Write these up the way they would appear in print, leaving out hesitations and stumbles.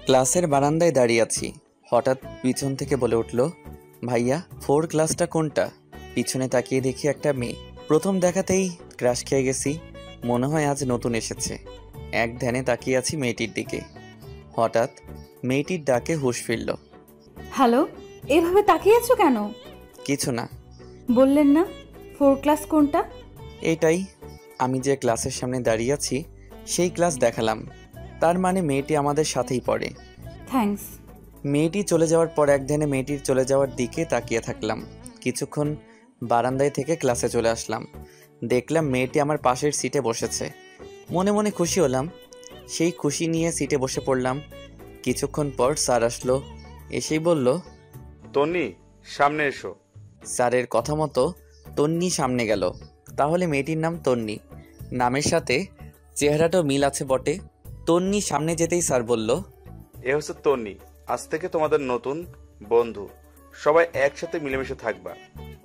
ক্লাসের বারান্দায় দাঁড়িয়ে আছি। হঠাৎ পিছন থেকে বলে উঠল, ভাইয়া 4 ক্লাসটা কোনটা? পিছনে তাকিয়ে দেখি একটা মেয়ে। প্রথম দেখাতেই ক্রাশ খেয়ে গেছি। মনে হয় আজ নতুন এসেছে। এক ধ্যানে তাকিয়ে আছি মেয়েটির দিকে। হঠাৎ মেয়েটির ডাকে হুঁশ ফিরল। হ্যালো, এভাবে তাকিয়ে আছো কেন? কিছু না। বললেন না 4 ক্লাস কোনটা? এইটাই, আমি যে ক্লাসের সামনে দাঁড়িয়ে আছি সেই ক্লাস দেখালাম। তার মানে মেয়েটি আমাদের সাথেই পড়ে। থ্যাঙ্কস। মেয়েটি চলে যাওয়ার পর এক ধ্যানে মেয়েটির চলে যাওয়ার দিকে তাকিয়ে থাকলাম। কিছুক্ষণ বারান্দায় থেকে ক্লাসে চলে আসলাম। দেখলাম মেয়েটি আমার পাশের সিটে বসেছে। মনে মনে খুশি হলাম। সেই খুশি নিয়ে সিটে বসে পড়লাম। কিছুক্ষণ পর স্যার আসলো। এসেই বলল, তন্নি, সামনে এসো। স্যারের কথা মতো তন্নি সামনে গেল। তাহলে মেয়েটির নাম তন্নি। নামের সাথে চেহারাটাও মিল আছে বটে। তন্নি সামনে যেতেই স্যার বলল, এ হচ্ছে তন্নি, আজ থেকে তোমাদের নতুন বন্ধু। সবাই একসাথে মিলেমিশে থাকবা।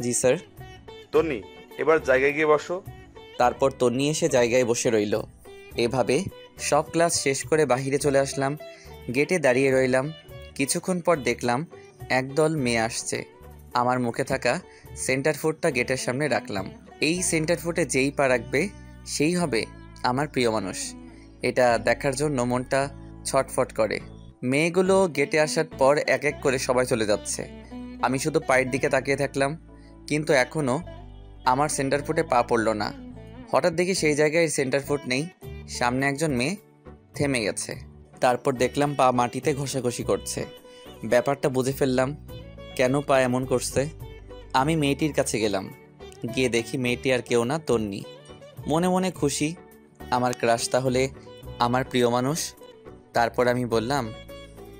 জি স্যার। তন্নি, এবার জায়গায় গিয়ে বসো। তারপর তন্নি এসে জায়গায় বসে রইল। এভাবে সব ক্লাস শেষ করে বাহিরে চলে আসলাম। গেটে দাঁড়িয়ে রইলাম। কিছুক্ষণ পর দেখলাম একদল মেয়ে আসছে। আমার মুখে থাকা সেন্টার ফুটটা গেটের সামনে রাখলাম। এই সেন্টার ফুটে যেই পা রাখবে সেই হবে আমার প্রিয় মানুষ। এটা দেখার জন্য মনটা ছটফট করে। মেয়েগুলো গেটে আসার পর এক এক করে সবাই চলে যাচ্ছে। আমি শুধু পায়ের দিকে তাকিয়ে থাকলাম, কিন্তু এখনও আমার সেন্টার ফুটে পা পড়ল না। হঠাৎ দেখি সেই জায়গায় সেন্টার ফুট নেই। সামনে একজন মেয়ে থেমে গেছে। তারপর দেখলাম পা মাটিতে ঘষাঘষি করছে। ব্যাপারটা বুঝে ফেললাম কেন পা এমন করছে। আমি মেয়েটির কাছে গেলাম। গিয়ে দেখি মেয়েটি আর কেউ না, তন্নি। মনে মনে খুশি, আমার ক্রাশ তাহলে আমার প্রিয় মানুষ। তারপর আমি বললাম,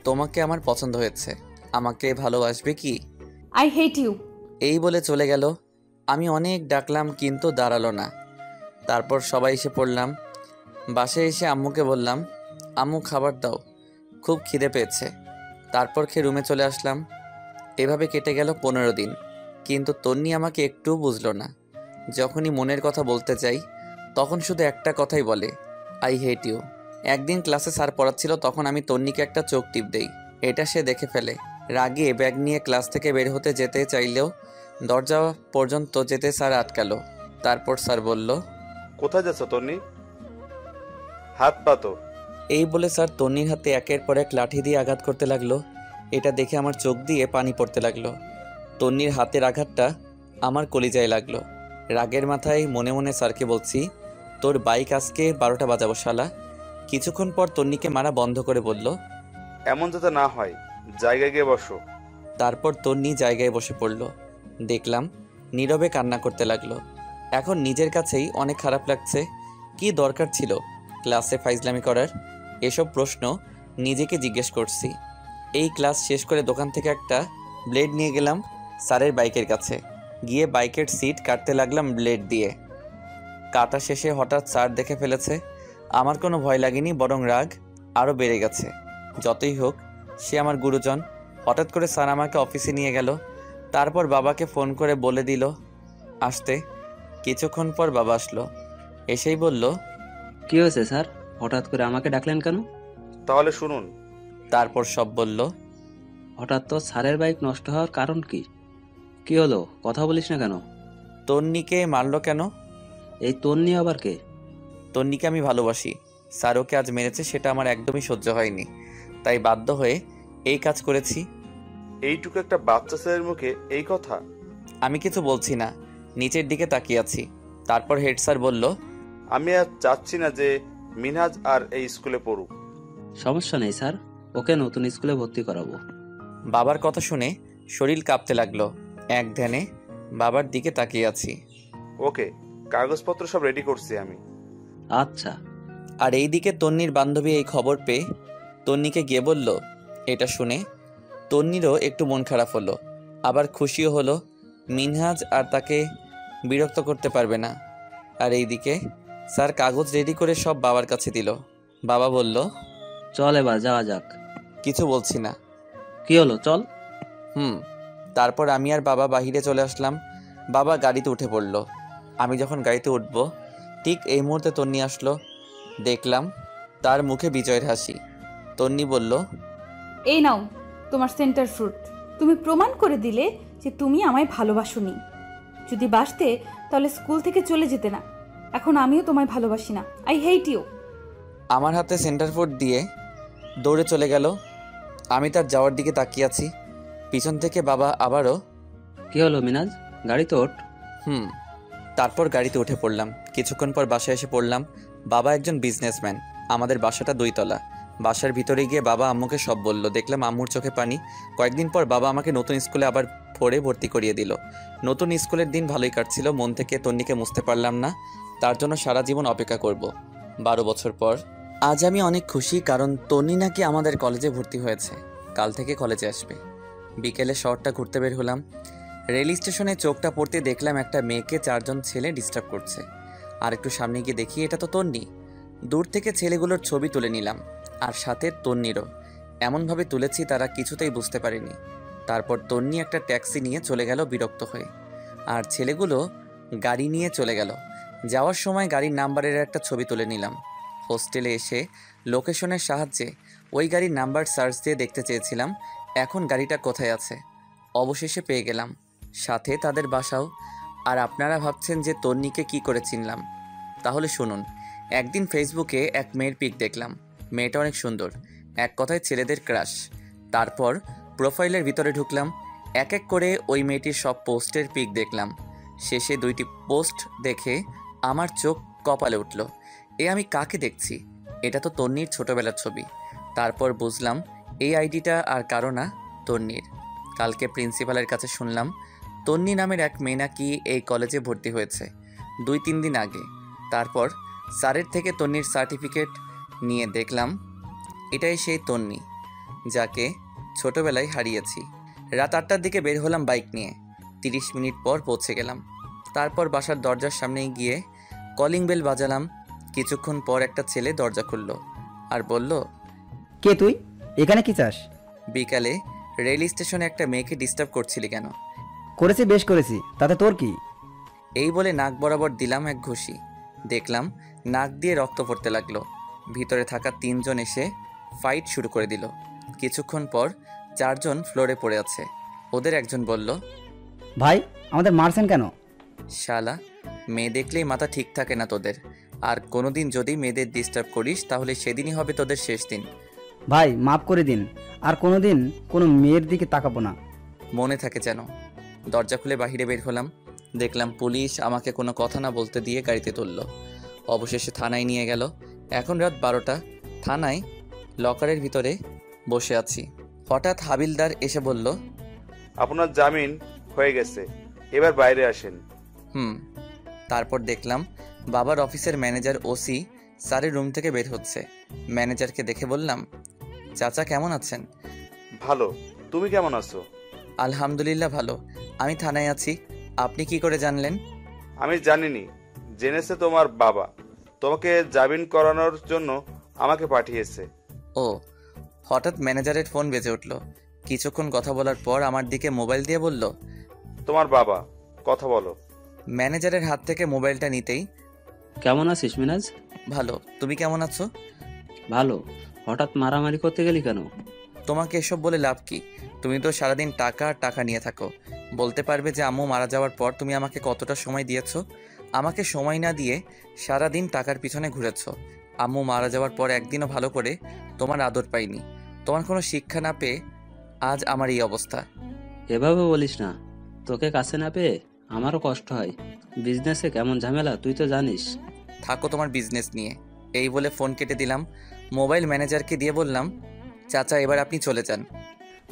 তোমাকে আমার পছন্দ হয়েছে, আমাকে ভালোবাসবে কি? I hate you. এই বলে চলে গেল। আমি অনেক ডাকলাম কিন্তু দাঁড়ালো না। তারপর সবাই এসে পড়লাম। বাসায় এসে আম্মুকে বললাম, আম্মু খাবার দাও, খুব খিদে পেয়েছে। তারপর খেয়ে রুমে চলে আসলাম। এভাবে কেটে গেল 15 দিন। কিন্তু তন্নি আমাকে একটুও বুঝলো না। যখনই মনের কথা বলতে যাই তখন শুধু একটা কথাই বলে, আই হেট ইউ। একদিন ক্লাসে স্যার পড়াচ্ছিল, তখন আমি তন্নিকে একটা চোখ টিপ দেই। এটা সে দেখে ফেলে। রাগে ব্যাগ নিয়ে ক্লাস থেকে বের হতে যেতে চাইলেও দরজা পর্যন্ত যেতে স্যার আটকালো। তারপর স্যার বলল, কোথায় যাচ্ছ তন্নি? হাত পাতো। এই বলে স্যার তন্নির হাতে একের পর এক লাঠি দিয়ে আঘাত করতে লাগলো। এটা দেখে আমার চোখ দিয়ে পানি পড়তে লাগলো। তন্নির হাতের আঘাতটা আমার কলিজায় লাগলো। রাগের মাথায় মনে মনে স্যারকে বলছি, তোর বাইক আজকে 12টা বাজাবো শালা। কিছুক্ষণ পর তন্নিকে মারা বন্ধ করে বলল, এমন যাতে না হয়, জায়গায় গিয়ে বসো। তারপর তন্নি জায়গায় বসে পড়ল। দেখলাম নীরবে কান্না করতে লাগলো। এখন নিজের কাছেই অনেক খারাপ লাগছে। কি দরকার ছিল ক্লাসে ফাইজলামি করার? এসব প্রশ্ন নিজেকে জিজ্ঞেস করছি। এই ক্লাস শেষ করে দোকান থেকে একটা ব্লেড নিয়ে গেলাম স্যারের বাইকের কাছে। গিয়ে বাইকের সিট কাটতে লাগলাম ব্লেড দিয়ে। কাটা শেষে হঠাৎ স্যার দেখে ফেলেছে। আমার কোনো ভয় লাগেনি, বরং রাগ আরও বেড়ে গেছে। যতই হোক সে আমার গুরুজন। হঠাৎ করে স্যার আমাকে অফিসে নিয়ে গেল। তারপর বাবাকে ফোন করে বলে দিল আসতে। কিছুক্ষণ পর বাবা আসলো। এসেই বলল, কি হয়েছে স্যার, হঠাৎ করে আমাকে ডাকলেন কেন? তাহলে শুনুন। তারপর সব বলল। হঠাৎ তো স্যারের বাইক নষ্ট হওয়ার কারণ কি? কি হলো, কথা বলিস না কেন? তন্নিকে মারলো কেন? এই তন্নি আবার কে? তন্নিকে আমি ভালোবাসি। স্যার ওকে আজ মেরেছে, সেটা আমার একদমই সহ্য হয়নি। তাই বাধ্য হয়ে এই কাজ করেছি। এইটুকু একটা বাচ্চা ছেলের মুখে এই কথা? আমি কিছু বলছি না, নিচের দিকে তাকিয়ে আছি। তারপর হেড স্যার বলল, আমি আর চাচ্ছি না যে মিনহাজ আর এই স্কুলে পড়ুক। সমস্যা নেই স্যার, ওকে নতুন স্কুলে ভর্তি করাবো। বাবার কথা শুনে শরীর কাঁপতে লাগলো। এক ধ্যানে বাবার দিকে তাকিয়ে আছি। ওকে, কাগজপত্র সব রেডি করছি আমি। আচ্ছা। আর এইদিকে তন্নির বান্ধবী এই খবর পেয়ে তন্নিকে গিয়ে বলল। এটা শুনে তন্নিরও একটু মন খারাপ হলো, আবার খুশিও হলো। মিনহাজ আর তাকে বিরক্ত করতে পারবে না। আর এইদিকে স্যার কাগজ রেডি করে সব বাবার কাছে দিল। বাবা বলল, চল এবার যাওয়া যাক। কিছু বলছি না। কি হলো, চল। তারপর আমি আর বাবা বাহিরে চলে আসলাম। বাবা গাড়িতে উঠে পড়ল। আমি যখন গাড়িতে উঠব ঠিক এই মুহূর্তে তন্নি আসলো। দেখলাম তার মুখে বিজয়ের হাসি। তন্নি বলল, এই নাও তোমার সেন্টার ফ্রুট। তুমি প্রমাণ করে দিলে যে তুমি আমায় ভালোবাসোনি। যদি বাসতে তাহলে স্কুল থেকে চলে যেতে না। এখন আমিও তোমায় ভালোবাসি না। I hate you. আমার হাতে সেন্টার ফুড দিয়ে দৌড়ে চলে গেল। আমি তার যাওয়ার দিকে তাকিয়ে আছি। পিছন থেকে বাবা আবারও, কি হলো মিনাজ, গাড়ি তো ওঠ। তারপর গাড়িতে উঠে পড়লাম। কিছুক্ষণ পর বাসায় এসে পড়লাম। বাবা একজন বিজনেসম্যান। আমাদের বাসাটা 2 তলা। বাসার ভিতরে গিয়ে বাবা আম্মুকে সব বলল। দেখলাম আম্মুর চোখে পানি। কয়েকদিন পর বাবা আমাকে নতুন স্কুলে আবার ভর্তি করিয়ে দিল। নতুন স্কুলের দিন ভালোই কাটছিল। মন থেকে তন্নিকে মুছতে পারলাম না। তার জন্য সারা জীবন অপেক্ষা করব। 12 বছর পর আজ আমি অনেক খুশি, কারণ তন্নি নাকি আমাদের কলেজে ভর্তি হয়েছে। কাল থেকে কলেজে আসবে। বিকেলে শহরটা ঘুরতে বের হলাম। রেল স্টেশনে চোখটা পড়তে দেখলাম একটা মেয়েকে 4 জন ছেলে ডিস্টার্ব করছে। আর একটু সামনে গিয়ে দেখি এটা তো তন্নি। দূর থেকে ছেলেগুলোর ছবি তুলে নিলাম, আর সাথে তন্নিরও। এমনভাবে তুলেছি তারা কিছুতেই বুঝতে পারেনি। তারপর তন্নি একটা ট্যাক্সি নিয়ে চলে গেল বিরক্ত হয়ে, আর ছেলেগুলো গাড়ি নিয়ে চলে গেল। যাওয়ার সময় গাড়ির নাম্বারের একটা ছবি তুলে নিলাম। হোস্টেলে এসে লোকেশনের সাহায্যে ওই গাড়ির নাম্বার সার্চ দিয়ে দেখতে চেয়েছিলাম এখন গাড়িটা কোথায় আছে। অবশেষে পেয়ে গেলাম, সাথে তাদের বাসাও। আর আপনারা ভাবছেন যে তন্নিকে কি করে চিনলাম, তাহলে শুনুন। একদিন ফেসবুকে এক মেয়ের পিক দেখলাম। মেয়েটা অনেক সুন্দর, এক কথায় ছেলেদের ক্রাশ। তারপর প্রোফাইলের ভিতরে ঢুকলাম। এক এক করে ওই মেয়েটির সব পোস্টের পিক দেখলাম। শেষে 2টি পোস্ট দেখে আমার চোখ কপালে উঠল। আমি কাকে দেখছি? এটা তো তন্নির ছোটবেলার ছবি। তারপর বুঝলাম এই আইডিটা আর কারো না, তন্নির। কালকে প্রিন্সিপালের কাছে শুনলাম তন্নি নামের এক মেয়ে নাকি এই কলেজে ভর্তি হয়েছে 2-3 দিন আগে। তারপর স্যারের থেকে তন্নির সার্টিফিকেট নিয়ে দেখলাম এটাই সেই তন্নি যাকে ছোটবেলায় হারিয়েছি। রাত 8টার দিকে বের হলাম বাইক নিয়ে। 30 মিনিট পর পৌঁছে গেলাম। তারপর বাসার দরজার সামনে গিয়ে কলিং বেল বাজালাম। কিছুক্ষণ পর একটা ছেলে দরজা খুলল আর বলল, কে তুই? এখানে কি চাস? বিকালে রেল স্টেশনে একটা মেয়েকে ডিস্টার্ব করছিলি কেন? করেছি, বেশ করেছি, তাতে তোর কি? এই বলে নাক বরাবর দিলাম এক ঘুষি। দেখলাম নাক দিয়ে রক্ত পড়তে লাগলো। ভিতরে থাকা 3 জন এসে ফাইট শুরু করে দিল। কিছুক্ষণ পর 4 জন ফ্লোরে পড়ে আছে। ওদের একজন বলল, ভাই, আমাদের মারছেন কেন? শালা, মেয়ে দেখলেই মাথা ঠিক থাকে না তোদের। আর কোনোদিন যদি মেয়েদের ডিস্টার্ব করিস তাহলে সেদিনই হবে তোদের শেষ দিন। ভাই, মাফ করে দিন, আর কোনোদিন কোনো মেয়ের দিকে তাকাবো না। মনে থাকে যেন। দরজা খুলে বাহিরে বের হলাম। দেখলাম পুলিশ আমাকে কোনো কথা না বলতে দিয়ে গাড়িতে তুলল। অবশেষে থানায় নিয়ে গেল। এখন রাত 12টা। থানায় লকারের ভিতরে বসে আছি। হঠাৎ হাবিলদার এসে বলল, আপনার জামিন হয়ে গেছে, এবার বাইরে আসেন। তারপর দেখলাম বাবার অফিসের ম্যানেজার ওসি স্যারের রুম থেকে বের হচ্ছে। ম্যানেজারকে দেখে বললাম, চাচা কেমন আছেন? ভালো, তুমি কেমন আছো? আলহামদুলিল্লাহ ভালো। আমি থানায় আছি। আপনি কি করে জানলেন? আমি জানিনি, জেনেছে তোমার বাবা। তোমাকে জামিন করানোর জন্য আমাকে পাঠিয়েছে। ও। হঠাৎ ম্যানেজারের ফোন বেজে উঠল। কিছুক্ষণ কথা বলার পর আমার দিকে মোবাইল দিয়ে বলল, তোমার বাবা, কথা বলো। ম্যানেজারের হাত থেকে মোবাইলটা নিতেই, কেমন আছিস মিনাজ? ভালো। তুমি কেমন আছো? ভালো। হঠাৎ মারামারি করতে গেলি কেন? তোমাকে এসব বলে লাভ কি? তুমি তো সারাদিন টাকা আর টাকা নিয়ে থাকো। বলতে পারবে যে আম্মু মারা যাওয়ার পর তুমি আমাকে কতটা সময় দিয়েছো? আমাকে সময় না দিয়ে সারাদিন টাকার পিছনে ঘুরেছো। আম্মু মারা যাওয়ার পর একদিনও ভালো করে তোমার আদর পাইনি। তোমার কোনো শিক্ষা না পেয়ে আজ আমার এই অবস্থা। এভাবে বলিস না, তোকে কাছে না পেয়ে আমারও কষ্ট হয়। বিজনেসে কেমন ঝামেলা তুই তো জানিস। থাকো তোমার বিজনেস নিয়ে। এই বলে ফোন কেটে দিলাম। মোবাইল ম্যানেজারকে দিয়ে বললাম, চাচা এবার আপনি চলে যান।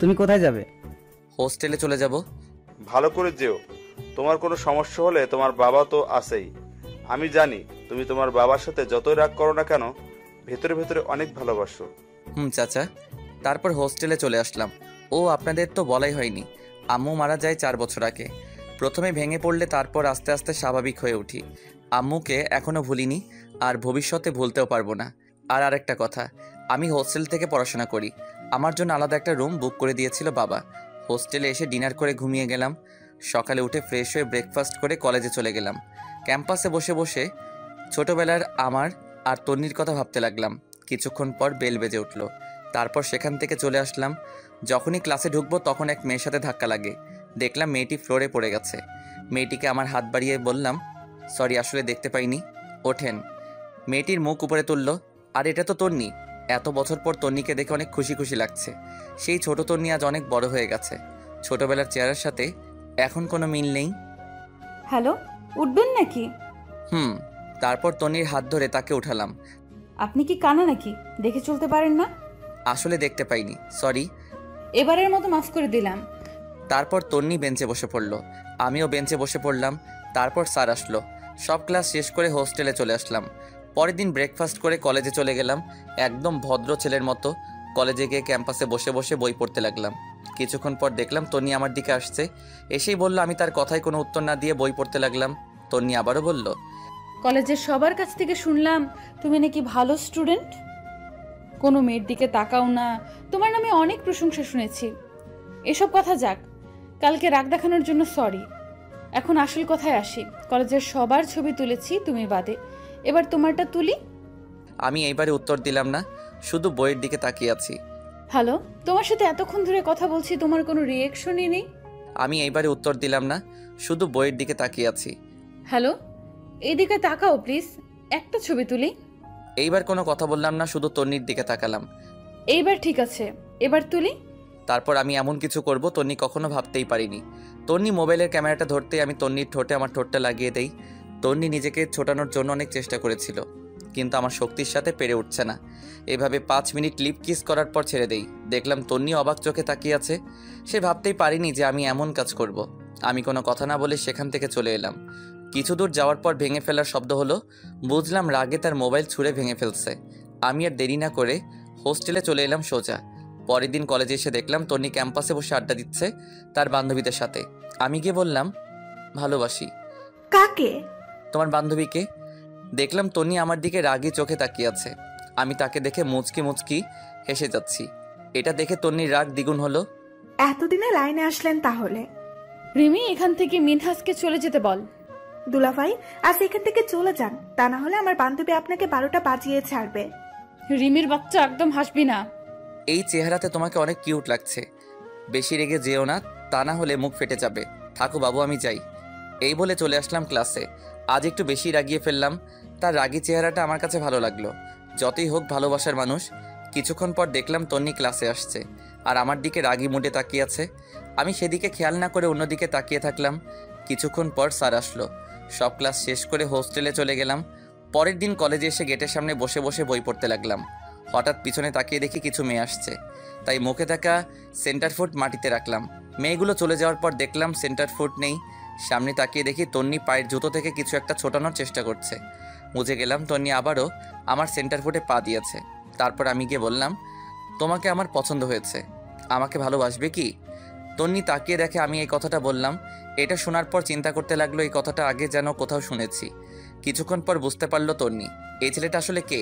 তুমি কোথায় যাবে? হোস্টেলে চলে যাব। ভালো করে যেও। তোমার কোনো সমস্যা হলে তোমার বাবা তো আছেই। আমি জানি তুমি তোমার বাবার সাথে যতই রাগ করো না কেন, ভেতরে ভেতরে অনেক ভালোবাসো। চাচা। তারপর হোস্টেলে চলে আসলাম। ও আপনাদের তো বলাই হয়নি, আম্মু মারা যায় 4 বছর আগে। প্রথমে ভেঙে পড়লে তারপর আস্তে আস্তে স্বাভাবিক হয়ে উঠি। আম্মুকে এখনও ভুলিনি, আর ভবিষ্যতে ভুলতেও পারবো না। আর আরেকটা কথা, আমি হোস্টেল থেকে পড়াশোনা করি। আমার জন্য আলাদা একটা রুম বুক করে দিয়েছিল বাবা। হোস্টেলে এসে ডিনার করে ঘুমিয়ে গেলাম। সকালে উঠে ফ্রেশ হয়ে ব্রেকফাস্ট করে কলেজে চলে গেলাম। ক্যাম্পাসে বসে বসে ছোটবেলার আমার আর তন্নির কথা ভাবতে লাগলাম। কিছুক্ষণ পর বেল বেজে উঠল। তারপর সেখান থেকে চলে আসলাম। যখনই ক্লাসে ঢুকবো তখন এক মেয়ের সাথে ধাক্কা লাগে। দেখলাম মেয়েটি ফ্লোরে পড়ে গেছে। মেয়েটিকে আমার হাত বাড়িয়ে বললাম, সরি, আসলে দেখতে পাইনি, ওঠেন। মেয়েটির মুখ উপরে তুলল, আর এটা তো তন্নি। এত বছর পর তন্নিকে দেখে অনেক খুশি খুশি লাগছে। সেই ছোট তন্নি আজ অনেক বড় হয়ে গেছে। ছোটবেলার চেহারার সাথে এখন কোনো মিল নেই। হ্যালো, উঠবেন নাকি? তারপর তন্নির হাত ধরে তাকে উঠালাম। আপনি কি কানা নাকি? দেখে চলতে পারেন না? আসলে দেখতে পাইনি, সরি। এবারের মতো মাফ করে দিলাম। তারপর তন্নি বেঞ্চে বসে পড়ল, আমিও বেঞ্চে বসে পড়লাম। তারপর স্যার আসলো। সব ক্লাস শেষ করে হোস্টেলে চলে আসলাম। পরের দিন ব্রেকফাস্ট করে কলেজে চলে গেলাম। একদম ভদ্র ছেলের মতো কলেজে গিয়ে ক্যাম্পাসে বসে বসে বই পড়তে লাগলাম। কিছুক্ষণ পর দেখলাম তন্নি আমার দিকে আসছে। এসেই বলল, আমি তার কথায় কোনো উত্তর না দিয়ে বই পড়তে লাগলাম। তন্নি আবারও বলল, কলেজের সবার কাছ থেকে শুনলাম তুমি নাকি ভালো স্টুডেন্ট, কোনো মেয়ের দিকে তাকাও না, তোমার নামে অনেক প্রশংসা শুনেছি। এসব কথা যাক, কালকে রাগ দেখানোর জন্য সরি। এখন আসল কথায় আসি। কলেজের সবার ছবি তুলেছি তুমি বাদে, এবার তোমারটা তুলি। আমি এইবারে উত্তর দিলাম না, শুধু বইয়ের দিকে তাকিয়ে আছি। হ্যালো, তোমার সাথে এতক্ষণ ধরে কথা বলছি, তোমার কোনো রিয়েকশনই নেই। আমি এইবারে উত্তর দিলাম না, শুধু বইয়ের দিকে তাকিয়ে আছি। হ্যালো, এদিকে তাকাও প্লিজ, একটা ছবি তুলি। এইবার কোনো কথা বললাম না, শুধু তন্নির দিকে তাকালাম। এইবার ঠিক আছে, এবার তুলি। তারপর আমি এমন কিছু করব তন্নি কখনো ভাবতেই পারিনি। তন্নি মোবাইলের ক্যামেরাটা ধরতে আমি তন্নির ঠোঁটে আমার ঠোঁটটা লাগিয়ে দেই। তন্নি নিজেকে ছোটানোর জন্য অনেক চেষ্টা করেছিল, কিন্তু আমার শক্তির সাথে পেরে উঠছে না। এভাবে 5 মিনিট লিপ কিস করার পর ছেড়ে দেই। দেখলাম তন্নি অবাক চোখে তাকিয়ে আছে। সে ভাবতেই পারিনি যে আমি এমন কাজ করব। আমি কোনো কথা না বলে সেখান থেকে চলে এলাম। কিছু দূর যাওয়ার পর ভেঙে ফেলার শব্দ হলো। বুঝলাম রাগে তার মোবাইল ছুঁড়ে ভেঙে ফেলছে। আমি আর দেরি না করে হোস্টেলে চলে এলাম সোজা। পরের দিন কলেজে এসে দেখলাম তন্নি ক্যাম্পাসে বসে আড্ডা দিচ্ছে তার বান্ধবীদের সাথে। আমি গিয়ে বললাম, ভালোবাসি। কাকে? তোমার বান্ধবীকে। দেখলাম তন্নি আমার দিকে রাগী চোখে তাকিয়ে আছে। আমি তাকে দেখে মুচকি মুচকি হেসে যাচ্ছি। এটা দেখে তন্নির রাগ দ্বিগুণ হলো। এতদিনে লাইনে আসলেন তাহলে? রিমি, এখান থেকে মিনহাসকে চলে যেতে বল। দুলাভাই, আজ এখান থেকে চলে যান, তা না হলে আমার বান্ধবী আপনাকে 12টা বাজিয়ে ছাড়বে। রিমির বাচ্চা, একদম হাসবি না। এই চেহারাতে তোমাকে অনেক কিউট লাগছে, বেশি রেগে যেও না, তা না হলে মুখ ফেটে যাবে। থাকো বাবু, আমি যাই। এই বলে চলে আসলাম ক্লাসে। আজ একটু বেশি রাগিয়ে ফেললাম। তার রাগী চেহারাটা আমার কাছে ভালো লাগলো। যতই হোক ভালোবাসার মানুষ। কিছুক্ষণ পর দেখলাম তন্নি ক্লাসে আসছে আর আমার দিকে রাগী মুডে তাকিয়ে আছে। আমি সেদিকে খেয়াল না করে অন্যদিকে তাকিয়ে থাকলাম। কিছুক্ষণ পর স্যার আসলো। সব ক্লাস শেষ করে হোস্টেলে চলে গেলাম। পরের দিন কলেজে এসে গেটের সামনে বসে বসে বই পড়তে লাগলাম। হঠাৎ পিছনে তাকিয়ে দেখি কিছু মেয়ে আসছে, তাই মুখে থাকা সেন্টার ফুট মাটিতে রাখলাম। মেয়েগুলো চলে যাওয়ার পর দেখলাম সেন্টার ফুট নেই। সামনে তাকিয়ে দেখি তন্নি পায়ের জুতো থেকে কিছু একটা ছোটানোর চেষ্টা করছে। বুঝে গেলাম তন্নি আবারও আমার সেন্টার ফুটে পা দিয়েছে। তারপর আমি গিয়ে বললাম, তোমাকে আমার পছন্দ হয়েছে, আমাকে ভালোবাসবে কি? তন্নি তাকিয়ে দেখে আমি এই কথাটা বললাম। এটা শোনার পর চিন্তা করতে লাগলো, এই কথাটা আগে যেন কোথাও শুনেছি। কিছুক্ষণ পর বুঝতে পারলো তন্নি এই ছেলেটা আসলে কে।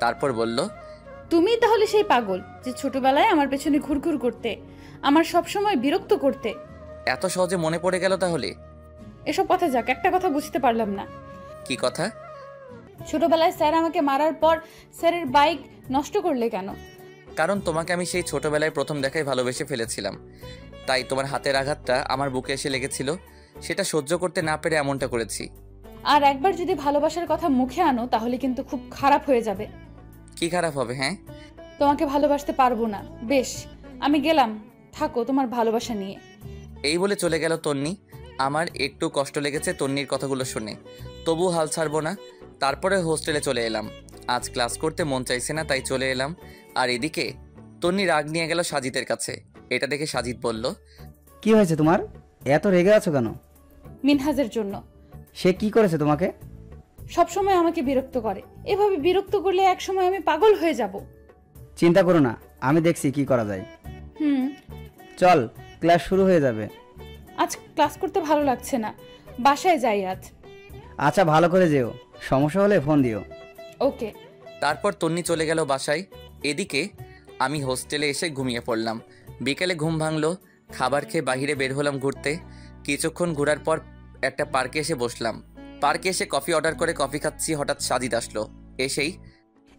তারপর বলল, তুমি তাহলে সেই পাগল যে ছোটবেলায় আমার পেছনে ঘুরঘুর করতে, আমার সব সময় বিরক্ত করতে। এত সহজে মনে পড়ে গেল তাহলে? এসব কথা যাক, একটা কথা বুঝতে পারলাম না। কি কথা? ছোটবেলায় স্যার আমাকে মারার পর স্যারের বাইক নষ্ট করলে কেন? কারণ তোমাকে আমি সেই ছোটবেলায় প্রথম দেখায় ভালোবেসে ফেলেছিলাম, তাই তোমার হাতের আঘাতটা আমার বুকে এসে লেগেছিল, সেটা সহ্য করতে না পেরে এমনটা করেছি। আর একবার যদি ভালোবাসার কথা মুখে আনো তাহলে কিন্তু খুব খারাপ হয়ে যাবে। কি খারাপ হবে? হ্যাঁ, তোমাকে ভালোবাসতে পারবো না। বেশ, আমি গেলাম, থাকো তোমার ভালোবাসা নিয়ে। এই বলে চলে গেল তন্নি। আমার একটু কষ্ট লেগেছে তন্নির কথাগুলো শুনে, তবু হাল ছাড়বো না। তারপরে হোস্টেলে চলে এলাম। আজ ক্লাস করতে মন চাইছে না, তাই চলে এলাম। আর এদিকে তন্নি রাগ নিয়ে গেল সাজিদের কাছে। এটা দেখে সাজিদ বলল, কি হয়েছে তোমার? এত রেগে আছো কেন? মিনহাজের জন্য। সে কি করেছে তোমাকে? সবসময় আমাকে বিরক্ত করে, এভাবে বিরক্ত করলে একসময় আমি পাগল হয়ে যাব। চিন্তা করো না, আমি দেখছি কি করা যায়। চল, ক্লাস শুরু হয়ে যাবে। আজ ক্লাস করতে ভালো লাগছে না, বাসায় যাই আজ। আচ্ছা, ভালো করে যেও, সমস্যা হলে ফোন দিও। ওকে। তারপর তন্নি চলে গেল বাসায়। এদিকে আমি হোস্টেলে এসে ঘুমিয়ে পড়লাম। বিকেলে ঘুম ভাঙলো। খাবার খেয়ে বাইরে বের হলাম ঘুরতে। কিছুক্ষণ ঘোরার পর একটা পার্কে এসে বসলাম। পার্কে এসে কফি অর্ডার করে কফি খাচ্ছি, হঠাৎ সাজিদ আসলো। এসেই,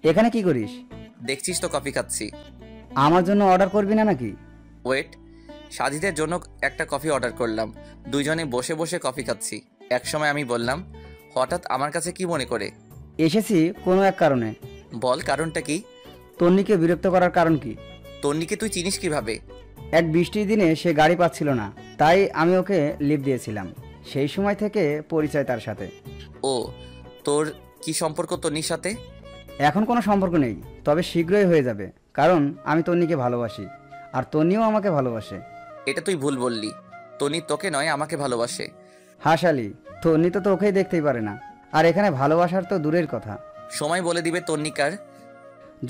এখানে কি করিস? দেখছিস তো কফি খাচ্ছি। আমার জন্য অর্ডার করবি না নাকি? ওয়েট, সাজিদের জন্য একটা কফি অর্ডার করলাম। দুইজনে বসে বসে কফি খাচ্ছি। একসময় আমি বললাম, হঠাৎ আমার কাছে কি মনে করে? এসেছি কোনো এক কারণে। বল, কারণটা কি? তন্নিকে বিরক্ত করার কারণ কি? তন্নিকে তুই চিনিস কিভাবে? এক বৃষ্টির দিনে সে গাড়ি পাচ্ছিল না, তাই আমি ওকে লিফট দিয়েছিলাম। সেই সময় থেকে পরিচয় তার সাথে। ও, তোর কি সম্পর্ক তন্নির সাথে? এখন কোনো সম্পর্ক নেই, তবে শীঘ্রই হয়ে যাবে, কারণ আমি তন্নিকে ভালোবাসি আর তন্নিও আমাকে ভালোবাসে। এটা তুই ভুল বললি। তন্নি তোকে নয়, আমাকে ভালোবাসে। হাসালি, তন্নি তো তোকেই দেখতেই পারে না, আর এখানে ভালোবাসার তো দূরের কথা। সময় বলে দিবে তন্নি কার।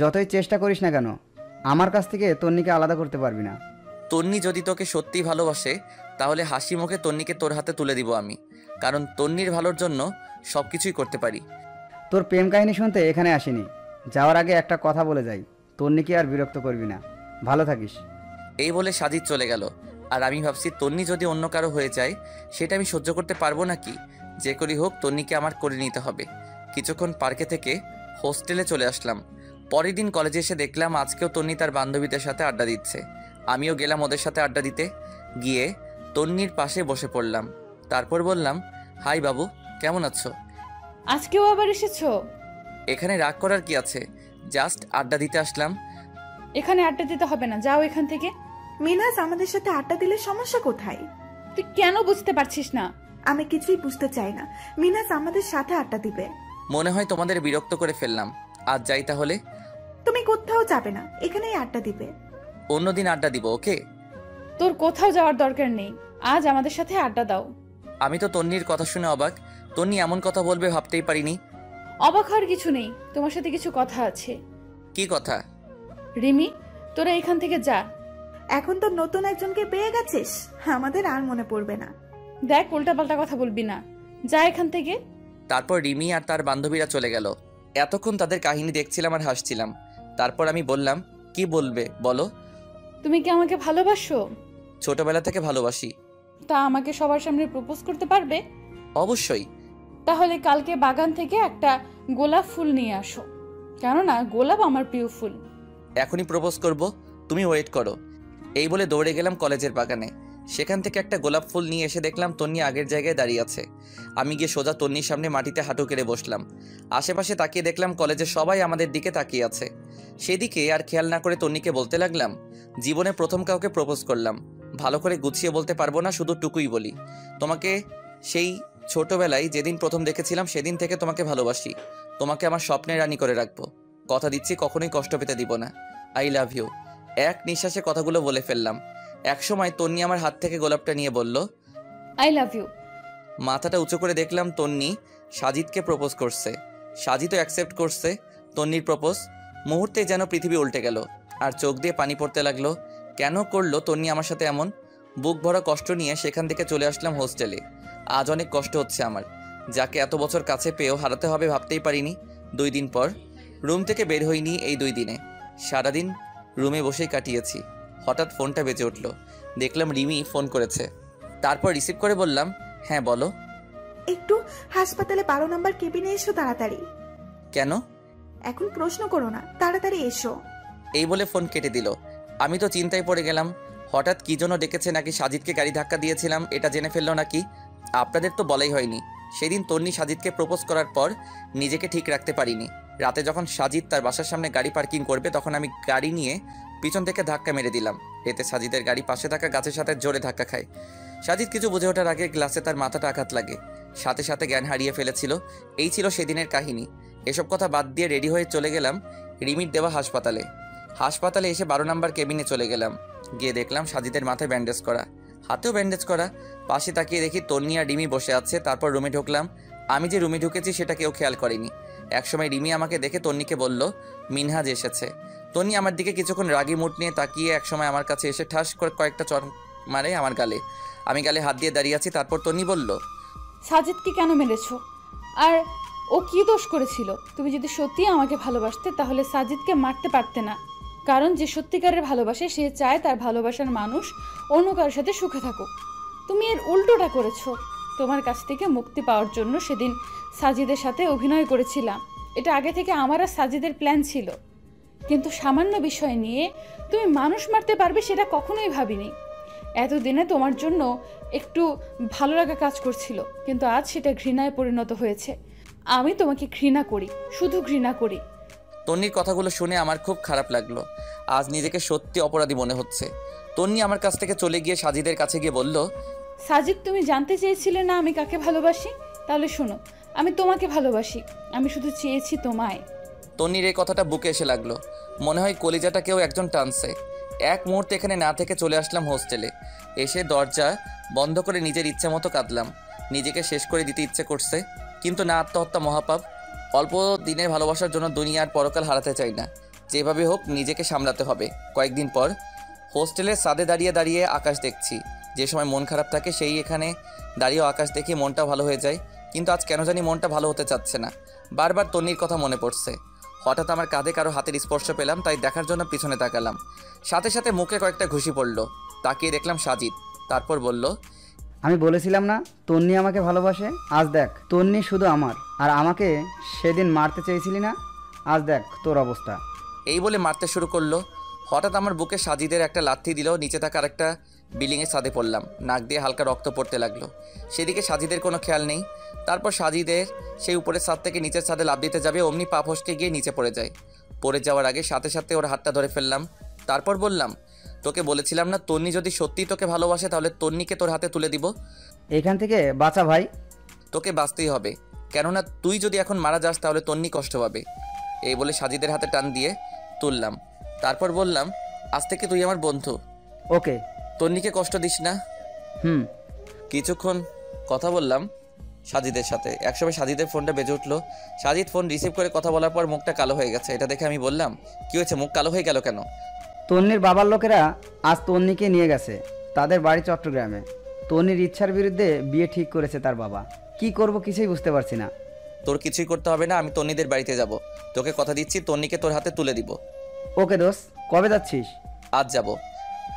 যতই চেষ্টা করিস না কেন, আমার কাছ থেকে তন্নিকে আলাদা করতে পারবি না। তন্নি যদি তোকে সত্যি ভালোবাসে, তাহলে হাসি মুখে তন্নিকে তোর হাতে তুলে দিব আমি, কারণ তন্নির ভালোর জন্য সব কিছুই করতে পারি। তোর প্রেম কাহিনী শুনতে এখানে আসিনি। যাওয়ার আগে একটা কথা বলে যাই, তন্নিকে আর বিরক্ত করবি না। ভালো থাকিস। এই বলে সাজিদ চলে গেল। আর আমি ভাবছি, তন্নি যদি অন্য কারো হয়ে যায়, সেটা আমি সহ্য করতে পারবো নাকি? যে করি হোক, তন্নিকে আমার করে নিতে হবে। কিছুক্ষণ পার্কে থেকে হোস্টেলে চলে আসলাম। পরের দিন কলেজে এসে দেখলাম আজকেও তন্নি তার বান্ধবীদের সাথে আড্ডা দিচ্ছে। আমিও গেলাম ওদের সাথে আড্ডা দিতে। গিয়ে তন্নির পাশে বসে পড়লাম। তারপর বললাম, হাই বাবু, কেমন আছো? আজকেও আবার এসেছো? এখানে রাগ করার কি আছে? জাস্ট আড্ডা দিতে আসলাম। এখানে আড্ডা দিতে হবে না, যাও এখান থেকে। মিনাজ, আমাদের সাথে আড্ডা দিলে সমস্যা কোথায়? তুই কেন বুঝতে পারছিস না? আমি কিছুই বুঝতে চাই না। মিনাজ আমাদের সাথে আড্ডা দিবে। মনে হয় তোমাদের বিরক্ত করে ফেললাম। আজ যাই তাহলে। তুমি কোথাও যাবে না, এখানেই আড্ডা দিবে। অন্যদিন আড্ডা দিব, ওকে? তোর কোথাও যাওয়ার দরকার নেই, আজ আমাদের সাথে আড্ডা দাও। আমি তো তন্নির কথা শুনে অবাক। তন্নি এমন কথা বলবে ভাবতেই পারিনি। অবাক হওয়ার কিছু নেই, তোমার সাথে কিছু কথা আছে। কি কথা? রিমি, তোরা এখান থেকে যা। এখন তো নতুন একজনকে পেয়ে গেছিস, আমাদের আর মনে পড়বে না। দেখ, উল্টাপাল্টা কথা বলবি না, যা এখান থেকে। তারপর রিমি আর তার বান্ধবীরা চলে গেল। এতক্ষণ তাদের কাহিনী দেখছিলাম আর হাসছিলাম। তারপর আমি বললাম, কি বলবে বলো? তুমি কি আমাকে ভালোবাসো? ছোটবেলা থেকে ভালোবাসি। তা আমাকে সবার সামনে প্রপোজ করতে পারবে? অবশ্যই। তাহলে কালকে বাগান থেকে একটা গোলাপ ফুল নিয়ে আসো, কেননা গোলাপ আমার প্রিয় ফুল। এখনই প্রপোজ করব, তুমি ওয়েট করো। এই বলে দৌড়ে গেলাম কলেজের বাগানে। সেখান থেকে একটা গোলাপ ফুল নিয়ে এসে দেখলাম তন্নি আগের জায়গায় দাঁড়িয়ে আছে। আমি গিয়ে সোজা তন্নির সামনে মাটিতে হাঁটু কেড়ে বসলাম। আশেপাশে তাকিয়ে দেখলাম কলেজের সবাই আমাদের দিকে তাকিয়ে আছে। সেদিকে আর খেয়াল না করে তন্নিকে বলতে লাগলাম, জীবনে প্রথম কাউকে প্রপোজ করলাম। ভালো করে গুছিয়ে বলতে পারবো না, শুধু টুকুই বলি। তোমাকে সেই ছোটবেলায় যেদিন প্রথম দেখেছিলাম সেদিন থেকে তোমাকে ভালোবাসি। তোমাকে আমার স্বপ্নের রানী করে রাখবো। কথা দিচ্ছি, কখনোই কষ্ট পেতে দিব না। I love you. এক নিঃশ্বাসে কথাগুলো বলে ফেললাম। একসময় তন্নি আমার হাত থেকে গোলাপটা নিয়ে বলল, আই লাভ ইউ। মাথাটা উঁচু করে দেখলাম তন্নি সাজিদকে প্রপোজ করছে। সাজিদও অ্যাকসেপ্ট করছে তন্নির প্রপোজ। মুহূর্তে যেন পৃথিবী উল্টে গেল আর চোখ দিয়ে পানি পড়তে লাগলো। কেন করলো তন্নি আমার সাথে এমন? বুক ভরা কষ্ট নিয়ে সেখান থেকে চলে আসলাম হোস্টেলে। আজ অনেক কষ্ট হচ্ছে আমার। যাকে এত বছর কাছে পেয়েও হারাতে হবে ভাবতেই পারিনি। 2 দিন পর রুম থেকে বের হইনি। এই 2 দিনে সারাদিন রুমে বসেই কাটিয়েছি। হঠাৎ ফোনটা বেজে উঠল। দেখলাম রিমি ফোন করেছে। তারপর রিসিভ করে বললাম, হ্যাঁ বলো। একটু হাসপাতালে 12 নম্বর কেবিনে এসো তাড়াতাড়ি। কেন? এখন প্রশ্ন করো না, তাড়াতাড়ি এসো। এই বলে ফোন কেটে দিল। আমি তো চিন্তায় পড়ে গেলাম। হঠাৎ কি জন্য ডেকেছে, নাকি সাজিদকে গাড়ি ধাক্কা দিয়েছিলাম এটা জেনে ফেললো নাকি? আপনাদের তো বলাই হয়নি, সেদিন তন্নি সাজিদকে প্রপোজ করার পর নিজেকে ঠিক রাখতে পারিনি। রাতে যখন সাজিদ তার বাসার সামনে গাড়ি পার্কিং করবে, তখন আমি গাড়ি নিয়ে পিছন থেকে ধাক্কা মেরে দিলাম। এতে সাজিদের গাড়ি পাশে থাকা গাছের সাথে জোরে ধাক্কা খায়। সাজিদ কিছু বুঝে ওঠার আগে গ্লাসে তার মাথাটা আঘাত লাগে। সাথে সাথে জ্ঞান হারিয়ে ফেলেছিল। এই ছিল সেদিনের কাহিনী। এসব কথা বাদ দিয়ে রেডি হয়ে চলে গেলাম রিমির দেওয়া হাসপাতালে। হাসপাতালে এসে 12 নম্বর কেবিনে চলে গেলাম। গিয়ে দেখলাম সাজিদের মাথায় ব্যান্ডেজ করা, হাতেও ব্যান্ডেজ করা। পাশে তাকিয়ে দেখি তন্নি আর রিমি বসে আছে। তারপর রুমে ঢুকলাম। আমি যে রুমে ঢুকেছি সেটা কেউ খেয়াল করেনি। একসময় রিমি আমাকে দেখে তন্নিকে বলল, মিনহাজ এসেছে। তন্নি আমার দিকে কিছুক্ষণ রাগী মুড নিয়ে তাকিয়ে একসময় আমার কাছে এসে ঠাস করে কয়েকটা চড় মারে আমার গালে। আমি গালে হাত দিয়ে দাঁড়িয়ে আছি। তারপর তন্নি বলল, সাজিদকে কেন মেরেছো? আর ও কি দোষ করেছিল? তুমি যদি সত্যি আমাকে ভালোবাসতে তাহলে সাজিদকে মারতে পারতে না। কারণ যে সত্যিকারের ভালোবাসে সে চায় তার ভালোবাসার মানুষ অন্য কারোর সাথে সুখে থাকুক। তুমি এর উল্টোটা করেছো। তোমার কাছ থেকে মুক্তি পাওয়ার জন্য সেদিন সাজিদের সাথে অভিনয় করেছিলাম। এটা আগে থেকে আমার আর সাজিদের প্ল্যান ছিল, কিন্তু সামান্য বিষয় নিয়ে তুমি মানুষ মারতে পারবে সেটা কখনোই ভাবিনি। এতদিনে তোমার জন্য একটু ভালো লাগা কাজ করছিল, কিন্তু আজ সেটা ঘৃণায় পরিণত হয়েছে। আমি তোমাকে ঘৃণা করি, শুধু ঘৃণা করি। তন্নির কথাগুলো শুনে আমার খুব খারাপ লাগলো। আজ নিজেকে সত্যি অপরাধী মনে হচ্ছে। তন্নি আমার কাছ থেকে চলে গিয়ে সাজিদের কাছে গিয়ে বলল, সাজিদ, তুমি জানতে চেয়েছিলে না আমি কাকে ভালোবাসি? তাহলে শোনো, আমি তোমাকে ভালোবাসি। আমি শুধু চেয়েছি তোমায়। তন্নির এই কথাটা বুকে এসে লাগলো। মনে হয় কলিজাটা কেউ একজন টানছে। এক মুহূর্তে এখানে না থেকে চলে আসলাম হোস্টেলে। এসে দরজা বন্ধ করে নিজের ইচ্ছে মতো কাঁদলাম। নিজেকে শেষ করে দিতে ইচ্ছে করছে, কিন্তু না, আত্মহত্যা মহাপাপ। অল্প দিনের ভালোবাসার জন্য দুনিয়ার পরকাল হারাতে চাই না। যেভাবে হোক নিজেকে সামলাতে হবে। কয়েকদিন পর হোস্টেলের ছাদে দাঁড়িয়ে দাঁড়িয়ে আকাশ দেখছি। যে সময় মন খারাপ থাকে সেই এখানে দাঁড়িয়েও আকাশ দেখে মনটা ভালো হয়ে যায়। কিন্তু আজ কেন জানি মনটা ভালো হতে চাচ্ছে না। বারবার তন্নির কথা মনে পড়ছে। হঠাৎ আমার কাঁধে কারো হাতের স্পর্শ পেলাম, তাই দেখার জন্য পিছনে তাকালাম। সাথে সাথে মুখে কয়েকটা ঘুষি পড়ল। তাকিয়ে দেখলাম সাজিদ। তারপর বলল, আমি বলেছিলাম না তন্নি আমাকে ভালোবাসে? আজ দেখ, তন্নি শুধু আমার, আর আমাকে সেদিন মারতে চেয়েছিলি না? আজ দেখ তোর অবস্থা। এই বলে মারতে শুরু করলো। হঠাৎ আমার বুকে সাজিদের একটা লাথি দিল। নিচে থাকা আরেকটা বিল্ডিংয়ের ছাদে পড়লাম। নাক দিয়ে হালকা রক্ত পড়তে লাগলো। সেদিকে সাজিদের কোনো খেয়াল নেই। তারপর সাজিদের সেই উপরের ছাদ থেকে নিচের ছাদে লাফ দিতে যাবে, অমনি পা ফসকে গিয়ে নিচে পড়ে যায়। পড়ে যাওয়ার আগে সাথে সাথে ওর হাতটা ধরে ফেললাম। তারপর বললাম, তোকে বলেছিলাম না তন্নি যদি সত্যিই তোকে ভালোবাসে তাহলে তন্নিকে তোর হাতে তুলে দিব। এখান থেকে বাঁচা ভাই। তোকে বাঁচতেই হবে, কেননা তুই যদি এখন মারা যাস তাহলে তন্নি কষ্ট পাবে। এই বলে সাজিদের হাতে টান দিয়ে তুললাম। তারপর বললাম, আজ থেকে তুই আমার বন্ধু। ওকে। তন্নিকে কষ্ট দিস না। হুম। কিছুক্ষণ কথা বললাম সাজিদের সাথে। একসময় সাজিদের ফোনটা বেজে উঠলো। সাজিদ ফোন রিসিভ করে কথা বলার পর মুখটা কালো হয়ে গেছে। এটা দেখে আমি বললাম, কি হয়েছে, মুখ কালো হয়ে গেল কেন? তন্নির বাবার লোকেরা আজ তন্নিকে নিয়ে গেছে তাদের বাড়ি চট্টগ্রামে। তন্নির ইচ্ছার বিরুদ্ধে বিয়ে ঠিক করেছে তার বাবা। কি করব কিছুই বুঝতে পারছি না। তোর কিছুই করতে হবে না, আমি তন্নিদের বাড়িতে যাব। তোকে কথা দিচ্ছি তন্নিকে তোর হাতে তুলে দিব। ওকে দোস্ত, কবে যাচ্ছিস? আজ যাব।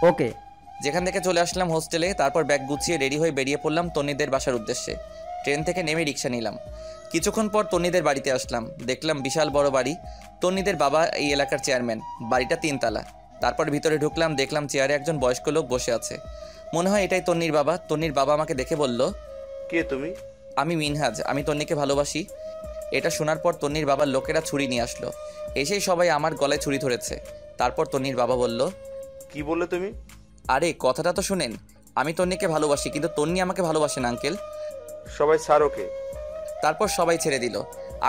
ওকে। যেখান থেকে চলে আসলাম হোস্টেলে, তারপর ব্যাগ গুছিয়ে রেডি হয়ে বেরিয়ে পড়লাম তন্নিদের বাসার উদ্দেশ্যে। ট্রেন থেকে নেমে রিক্সা নিলাম। কিছুক্ষণ পর তন্নিদের বাড়িতে আসলাম। দেখলাম বিশাল বড় বাড়ি। তন্নিদের বাবা এই এলাকার চেয়ারম্যান। বাড়িটা 3 তলা। তারপর ভিতরে ঢুকলাম, দেখলাম চেয়ারে একজন বয়স্ক লোক বসে আছে। মনে হয় এটাই তন্নির বাবা। তন্নির বাবা আমাকে দেখে বলল, কে তুমি? আমি মিনহাজ, আমি তন্নিকে ভালোবাসি। এটা শোনার পর তন্নির বাবার লোকেরা ছুরি নিয়ে আসলো। এসেই সবাই আমার গলায় ছুরি ধরেছে। তারপর তন্নির বাবা বলল, কি বললে তুমি? আরে কথাটা তো শুনেন। আমি তন্নিকে ভালোবাসি, কিন্তু তন্নি আমাকে ভালোবাসে না আঙ্কেল। সবাই ছাড় ওকে। তারপর সবাই ছেড়ে দিল।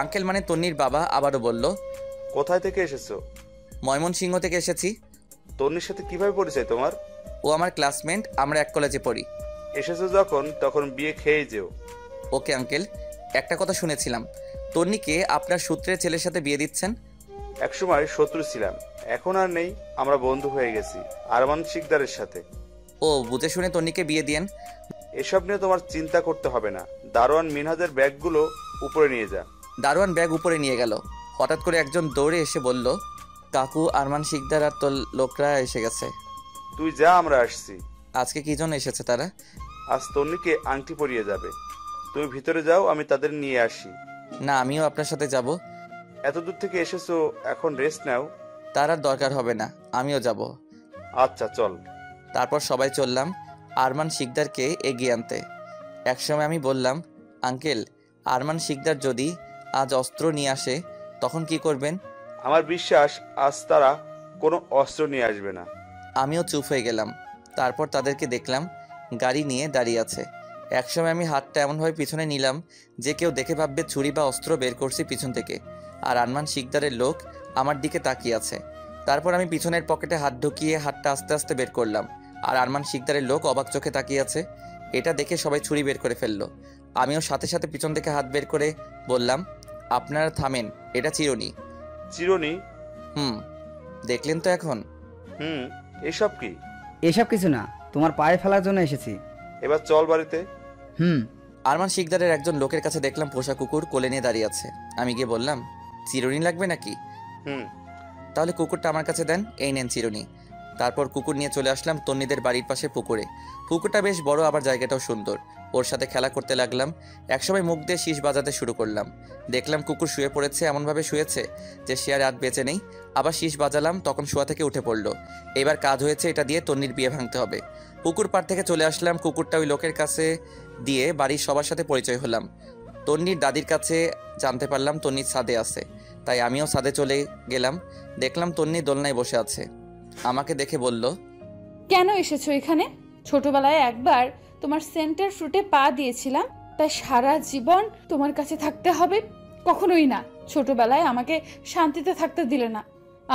আঙ্কেল মানে তন্নির বাবা আবারও বলল, কোথায় থেকে এসেছো? ময়মনসিংহ থেকে এসেছি। তন্নির সাথে কিভাবে পরিচয় তোমার? ও আমার ক্লাসমেট, আমরা এক কলেজে পড়ি। এসেছো যখন তখন বিয়ে খেয়ে যেও। Okay uncle. একটা কথা শুনেছিলাম, তন্নিকে আপনার সূত্রের ছেলের সাথে বিয়ে দিচ্ছেন। একসময় শত্রু ছিলাম, এখন আর নেই। আমরা বন্ধু হয়ে গেছি আরমান শিকদারের সাথে। ও বুঝে শুনে তন্নিকে বিয়ে দিয়েন। এসব নিয়ে তোমার চিন্তা করতে হবে না। দারোয়ান মিনহাজের ব্যাগগুলো উপরে নিয়ে যা। দারোয়ান ব্যাগ উপরে নিয়ে গেল। হঠাৎ করে একজন দৌড়ে এসে বলল, কাকু, আরমান শিকদার আর তোর লোকরা এসে গেছে। তুই যা, আমরা আসছি। আজকে কি জন্য এসেছে তারা? আজ তন্নিকে আংটি পরিয়ে যাবে। তুমি ভিতরে যাও, আমি তাদের নিয়ে আসি। না, আমিও আপনার সাথে যাব। এত দূর থেকে এসেছো, এখন রেস্ট নাও। তার আর দরকার হবে না, আমিও যাব। আচ্ছা চল। তারপর সবাই চললাম আরমান শিকদারকে এগিয়ে আনতে। একসময় আমি বললাম, আঙ্কেল, আরমান শিকদার যদি আজ অস্ত্র নিয়ে আসে তখন কি করবেন? আমার বিশ্বাস আজ তারা কোনো অস্ত্র নিয়ে আসবে না। আমিও চুপ হয়ে গেলাম। তারপর তাদেরকে দেখলাম গাড়ি নিয়ে দাঁড়িয়ে আছে। একসময় আমি হাতটা এমনভাবে পিছনে নিলাম যে কেউ দেখে ভাববে ছুরি বা অস্ত্র বের করছি পিছন থেকে। আর আরমান শিকদারের লোক আমার দিকে তাকিয়ে আছে। তারপর আমি পিছনের পকেটে হাত ঢুকিয়ে হাতটা আস্তে আস্তে বের করলাম। আর আরমান শিকদারের লোক অবাক চোখে তাকিয়ে আছে। এটা দেখে সবাই ছুরি বের করে ফেললো। আমিও সাথে সাথে পিছন থেকে হাত বের করে বললাম, আপনারা থামেন, এটা চিরুনি। চিরুনি? দেখলেন তো এখন। এসব কি? এসব কিছু না, তোমার পায়ে ফেলার জন্য এসেছি। এবার চল বাড়িতে। আরমান শিকদারের একজন লোকের কাছে দেখলাম পোষা কুকুর কোলে নিয়ে দাঁড়িয়ে আছে। আমি গিয়ে বললাম, চিরুনি লাগবে নাকি? তাহলে কুকুরটা আমার কাছে দেন, এই নেন চিরুনি। তারপর কুকুর নিয়ে চলে আসলাম তন্নিদের বাড়ির পাশে পুকুরে। পুকুরটা বেশ বড়, আবার জায়গাটাও সুন্দর। ওর সাথে খেলা করতে লাগলাম। একসময় মুখ দিয়ে শীষ বাজাতে শুরু করলাম। দেখলাম কুকুর শুয়ে পড়েছে, এমনভাবে শুয়েছে যে সে আর রাত বেঁচে নেই। আবার শীষ বাজালাম, তখন শোয়া থেকে উঠে পড়লো। এবার কাজ হয়েছে, এটা দিয়ে তন্নির বিয়ে ভাঙতে হবে। পুকুর পাড় থেকে চলে আসলাম। কুকুরটা ওই লোকের কাছে দিয়ে বাড়ির সবার সাথে পরিচয় হলাম। তন্নির দাদির কাছে জানতে পারলাম তন্নির ছাদে আছে, তাই আমিও ছাদে চলে গেলাম। দেখলাম তন্নি দোলনায় বসে আছে। আমাকে দেখে বলল, কেন এসেছো এখানে? ছোটবেলায় একবার তোমার সেন্টার ফ্রুটে পা দিয়েছিলাম, তাই সারা জীবন তোমার কাছে থাকতে হবে? কখনোই না। ছোটবেলায় আমাকে শান্তিতে থাকতে দিলে না,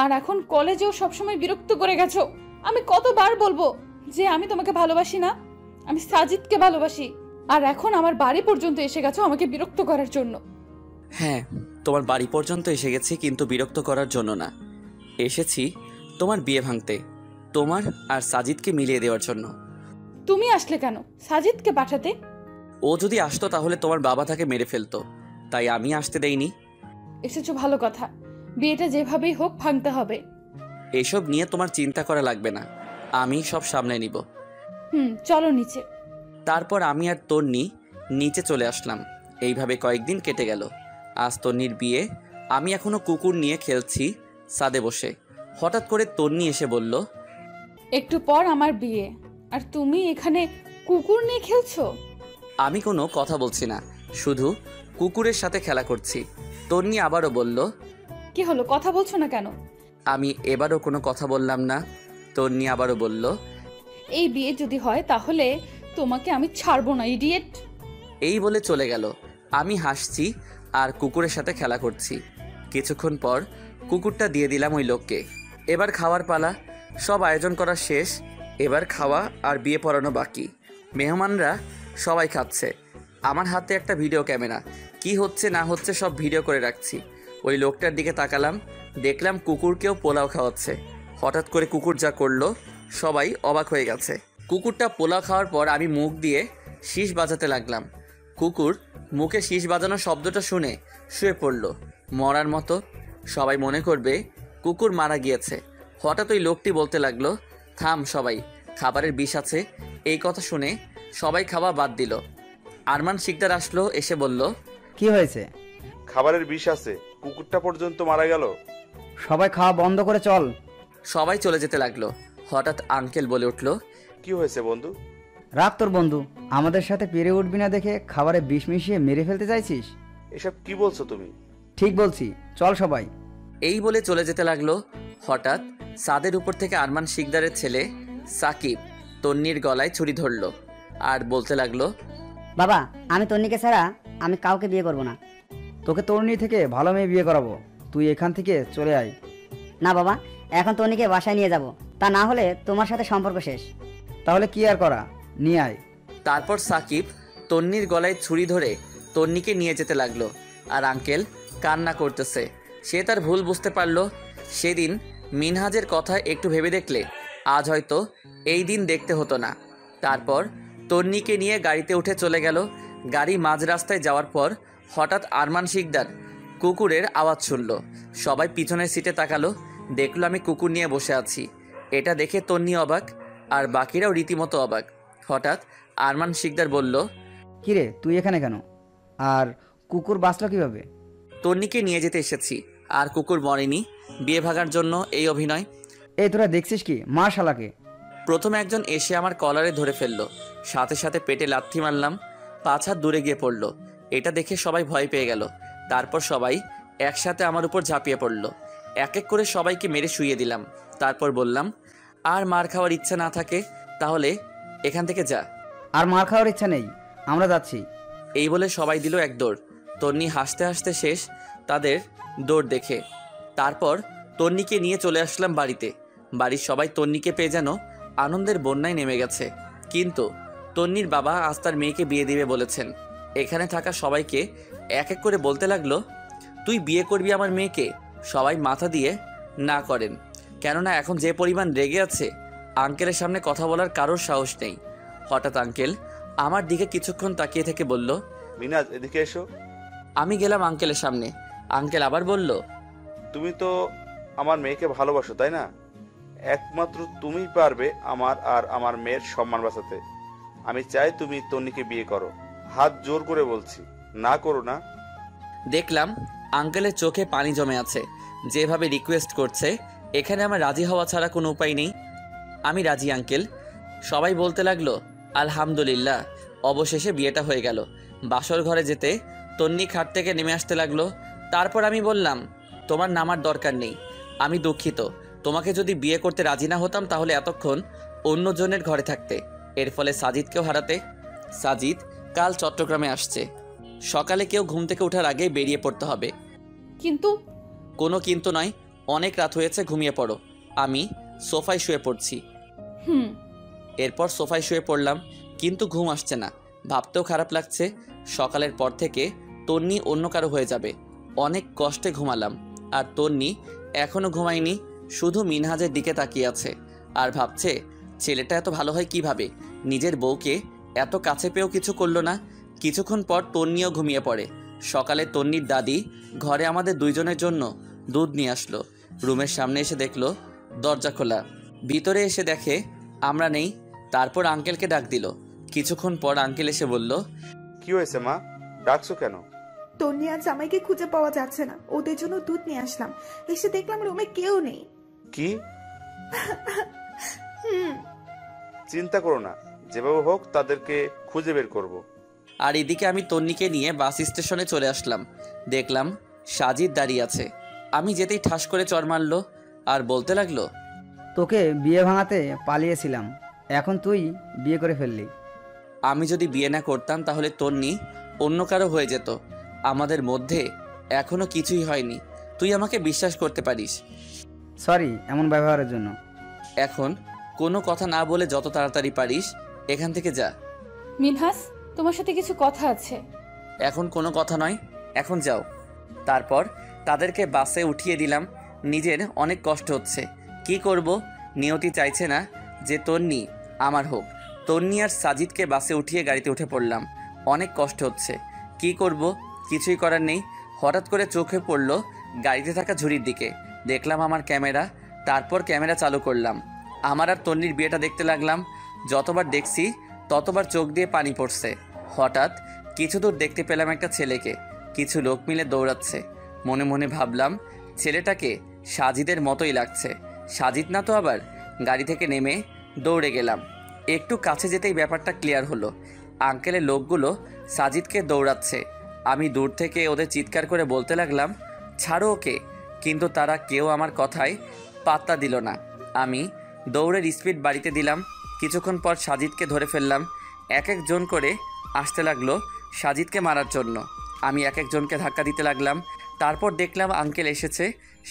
আর এখন কলেজেও সবসময় বিরক্ত করে গেছো। আমি কতবার বলবো যে আমি তোমাকে ভালোবাসি না, আমি সাজিদকে ভালোবাসি, আর এখন আমার বাড়ি পর্যন্ত এসে গেছো আমাকে বিরক্ত করার জন্য। হ্যাঁ, তোমার বাড়ি পর্যন্ত এসে গেছি, কিন্তু বিরক্ত করার জন্য না। এসেছি তোমার বিয়ে ভাঙতে, তোমার আর সাজিদকে মিলিয়ে দেওয়ার জন্য। তুমি আসলে কেন সাজিদকে পাঠাতে? ও যদি আসতো তাহলে তোমার বাবা তাকে মেরে ফেলতো, তাই আমি আসতে দেইনি। এসেছো ভালো কথা, বিয়েটা যেভাবেই হোক ভাঙতে হবে। এসব নিয়ে তোমার চিন্তা করা লাগবে না, আমি সব সামলে নিব। চলো নিচে। তারপর আমি আর তন্নি নিচে চলে আসলাম। এইভাবে কয়েকদিন কেটে গেল। আজ তন্নির বিয়ে। আমি এখনো কুকুর নিয়ে খেলছি ছাদে বসে। হঠাৎ করে তন্নি এসে বলল, একটু পর আমার বিয়ে, আর তুমি এখানে কুকুর নিয়ে খেলছো? আমি কোনো কথা বলছি না, শুধু কুকুরের সাথে খেলা করছি। তন্নি আবারও বলল, কি হলো, কথা বলছো না কেন? আমি এবারও কোনো কথা বললাম না। তন্নি আবারও বলল, এই বিয়ে যদি হয় তাহলে তোমাকে আমি ছাড়বো না, ইডিয়েট। এই বলে চলে গেল। আমি হাসছি আর কুকুরের সাথে খেলা করছি। কিছুক্ষণ পর কুকুরটা দিয়ে দিলাম ওই লোককে। এবার খাওয়ার পালা। সব আয়োজন করা শেষ, এবার খাওয়া আর বিয়ে পড়ানো বাকি। মেহমানরা সবাই খাচ্ছে। আমার হাতে একটা ভিডিও ক্যামেরা, কি হচ্ছে না হচ্ছে সব ভিডিও করে রাখছি। ওই লোকটার দিকে তাকালাম, দেখলাম কুকুরকেও পোলাও খাওয়াচ্ছে। হঠাৎ করে কুকুর যা করলো সবাই অবাক হয়ে গেছে। কুকুরটা পোলাও খাওয়ার পর আমি মুখ দিয়ে শীষ বাজাতে লাগলাম। কুকুর মুখে শীষ বাজানোর শব্দটা শুনে শুয়ে পড়ল মরার মতো। সবাই মনে করবে কুকুর মারা গিয়েছে। হঠাৎ ওই লোকটি বলতে লাগলো, থাম সবাই, খাবারের বিষ আছে। এই কথা শুনে সবাই খাওয়া বাদ দিল। আরমান শিকদার আসলো, এসে বলল, কি হয়েছে? খাবারের বিষ আছে, কুকুরটা পর্যন্ত মারা গেল। সবাই খাওয়া বন্ধ করে চল। সবাই চলে যেতে লাগলো। হঠাৎ আঙ্কেল বলে উঠল, কি হয়েছে বন্ধু? রাখ তোর বন্ধু, আমাদের সাথে পেরে উঠবি না দেখে খাবারে বিষ মিশিয়ে মেরে ফেলতে চাইছিস? এসব কি বলছো তুমি? ঠিক বলছি, চল সবাই। এই বলে চলে যেতে লাগলো। হঠাৎ ছাদের উপর থেকে আরমান শিকদারের ছেলে সাকিব তন্নির গলায় ছুরি ধরলো আর বলতে লাগলো, বাবা, আমি তন্নিকে ছাড়া আমি কাউকে বিয়ে করব না। তোকে তরুণী থেকে ভালো মেয়ে বিয়ে করাবো, তুই এখান থেকে চলে আয়। না বাবা, এখন তন্নিকে বাসায় নিয়ে যাব, তা না হলে তোমার সাথে সম্পর্ক শেষ। তাহলে কি আর করা, নিয়ে আয়। তারপর সাকিব তন্নির গলায় ছুরি ধরে তন্নিকে নিয়ে যেতে লাগলো। আর আঙ্কেল কান্না করতেছে। সে তার ভুল বুঝতে পারলো। সেদিন মিনহাজের কথা একটু ভেবে দেখলে আজ হয়তো এই দিন দেখতে হতো না। তারপর তন্নিকে নিয়ে গাড়িতে উঠে চলে গেল। গাড়ি মাঝ রাস্তায় যাওয়ার পর হঠাৎ আরমান শিকদার কুকুরের আওয়াজ শুনল। সবাই পিছনের সিটে তাকালো, দেখলো আমি কুকুর নিয়ে বসে আছি। এটা দেখে তন্নি অবাক, আর বাকিরাও রীতিমতো অবাক। হঠাৎ আরমান শিকদার বলল, কিরে তুই এখানে কেন, আর কুকুর বাঁচলো কিভাবে? তন্নিকে নিয়ে যেতে এসেছি, আর কুকুর মরেনি। বিয়ে ভাগার জন্য এই অভিনয়। এই তোরা দেখছিস কি, মার শালাকে। প্রথমে একজন এসে আমার কলারে ধরে ফেললো, সাথে সাথে পেটে লাথি মারলাম। 5 হাত দূরে গিয়ে পড়লো। এটা দেখে সবাই ভয় পেয়ে গেল। তারপর সবাই একসাথে আমার উপর ঝাঁপিয়ে পড়লো। এক এক করে সবাইকে মেরে শুইয়ে দিলাম। তারপর বললাম, আর মার খাওয়ার ইচ্ছা না থাকে তাহলে এখান থেকে যা। আর মার খাওয়ার ইচ্ছা নেই, আমরা যাচ্ছি। এই বলে সবাই দিল এক দৌড়। তন্নি হাসতে হাসতে শেষ তাদের দৌড় দেখে। তারপর তন্নিকে নিয়ে চলে আসলাম বাড়িতে। বাড়ির সবাই তন্নিকে পেয়ে যেন আনন্দের বন্যায় নেমে গেছে। কিন্তু তন্নির বাবা আজ তার মেয়েকে বিয়ে দিবে বলেছেন। এখানে থাকা সবাইকে এক এক করে বলতে লাগলো, তুই বিয়ে করবি আমার মেয়েকে? সবাই মাথা দিয়ে না করেন, কেননা এখন যে পরিমাণ রেগে আছে আঙ্কেলের সামনে কথা বলার কারোর সাহস নেই। হঠাৎ আঙ্কেল আমার দিকে কিছুক্ষণ তাকিয়ে থেকে বলল, মিনাজ এদিকে এসো। আমি গেলাম আঙ্কেলের সামনে। আঙ্কেল আবার বলল, তুমি তো আমার মেয়েকে ভালোবাসো তাই না? একমাত্র তুমিই পারবে আমার আর আমার মেয়ের সম্মান বাঁচাতে। আমি চাই তুমি তন্নিকে বিয়ে করো। হাত জোর করে বলছি, না করো না। দেখলাম আঙ্কেলের চোখে পানি জমে আছে। যেভাবে রিকোয়েস্ট করছে, এখানে আমার রাজি হওয়া ছাড়া কোনো উপায় নেই। আমি রাজি আঙ্কেল। সবাই বলতে লাগলো আলহামদুলিল্লাহ, অবশেষে বিয়েটা হয়ে গেল। বাসর ঘরে যেতে তন্নি খাট থেকে নেমে আসতে লাগলো। তারপর আমি বললাম, তোমার নামার দরকার নেই, আমি দুঃখিত। তোমাকে যদি বিয়ে করতে রাজি না হতাম তাহলে এতক্ষণ অন্যজনের ঘরে থাকতে, এর ফলে সাজিদকেও হারাতে। সাজিদ কাল চট্টগ্রামে আসছে। সকালে কেউ ঘুম থেকে ওঠার আগেই বেরিয়ে পড়তে হবে। কিন্তু কোনো কিন্তু নয়, অনেক রাত হয়েছে, ঘুমিয়ে পড়ো। আমি সোফায় শুয়ে পড়ছি। হুম। এরপর সোফায় শুয়ে পড়লাম, কিন্তু ঘুম আসছে না। ভাবতেও খারাপ লাগছে, সকালের পর থেকে তন্নি অন্য কারো হয়ে যাবে। অনেক কষ্টে ঘুমালাম, আর তন্নি এখনও ঘুমায়নি, শুধু মিনহাজের দিকে তাকিয়ে আছে আর ভাবছে ছেলেটা এত ভালো হয় কিভাবে, নিজের বউকে এত কাছে পেয়েও কিছু করলো না। কিছুক্ষণ পর তন্নিও ঘুমিয়ে পড়ে। সকালে তন্নির দাদি ঘরে আমাদের দুইজনের জন্য দুধ নিয়ে আসলো। রুমের সামনে এসে দেখলো দরজা খোলা। ভিতরে এসে দেখে আমরা নেই। তারপর আঙ্কেলকে ডাক দিল। কিছুক্ষণ পর আঙ্কেল এসে বলল, কি হয়েছে মা, ডাকছো কেন? তন্নি আর জামাইকে খুঁজে পাওয়া যাচ্ছে না, ওদের জন্য দুধ নিয়ে আসলাম। এসে দেখলাম রুমে কেউ নেই। কি? চিন্তা করো না, যেভাবে হোক তাদেরকে খুঁজে বের করব। আর এদিকে আমি তন্নিকে নিয়ে বাস স্টেশনে চলে আসলাম। দেখলাম সাজিদ দাঁড়িয়ে আছে। আমি যেতেই ঠাস করে চড় মারলো আর বলতে লাগলো, তোকে বিয়ে ভাঙাতে পালিয়েছিলাম, এখন তুই বিয়ে করে ফেললি। আমি যদি বিয়ে না করতাম তাহলে তন্নি অন্য কারো হয়ে যেত। আমাদের মধ্যে এখনো কিছুই হয়নি, তুই আমাকে বিশ্বাস করতে পারিস। সরি এমন ব্যবহারের জন্য। এখন কোনো কথা না বলে যত তাড়াতাড়ি পারিস এখান থেকে যা। মিনহাস, তোমার সাথে কিছু কথা আছে। এখন কোনো কথা নয়, এখন যাও। তারপর তাদেরকে বাসে উঠিয়ে দিলাম। নিজের অনেক কষ্ট হচ্ছে, কি করব, নিয়তি চাইছে না যে তন্নি আমার হোক। তন্নি আর সাজিদকে বাসে উঠিয়ে গাড়িতে উঠে পড়লাম। অনেক কষ্ট হচ্ছে, কি করব, কিছুই করার নেই। হঠাৎ করে চোখে পড়ল গাড়িতে থাকা ঝুড়ির দিকে। দেখলাম আমার ক্যামেরা, তারপর ক্যামেরা চালু করলাম। আমার আর তন্নির বিয়েটা দেখতে লাগলাম। যতবার দেখছি ততবার চোখ দিয়ে পানি পড়ছে। হঠাৎ কিছু দূর দেখতে পেলাম একটা ছেলেকে, কিছু লোক মিলে দৌড়াচ্ছে। মনে মনে ভাবলাম ছেলেটাকে সাজিদের মতোই লাগছে। সাজিদ না তো আবার। গাড়ি থেকে নেমে দৌড়ে গেলাম। একটু কাছে যেতেই ব্যাপারটা ক্লিয়ার হলো। আঙ্কেলের লোকগুলো সাজিদকে দৌড়াচ্ছে। আমি দূর থেকে ওদের চিৎকার করে বলতে লাগলাম, ছাড়ো ওকে, কিন্তু তারা কেউ আমার কথায় পাত্তা দিল না। আমি দৌড়ের স্পিড বাড়িতে দিলাম। কিছুক্ষণ পর সাজিদকে ধরে ফেললাম। এক একজন করে আসতে লাগলো সাজিদকে মারার জন্য। আমি এক একজনকে ধাক্কা দিতে লাগলাম। তারপর দেখলাম আঙ্কেল এসেছে,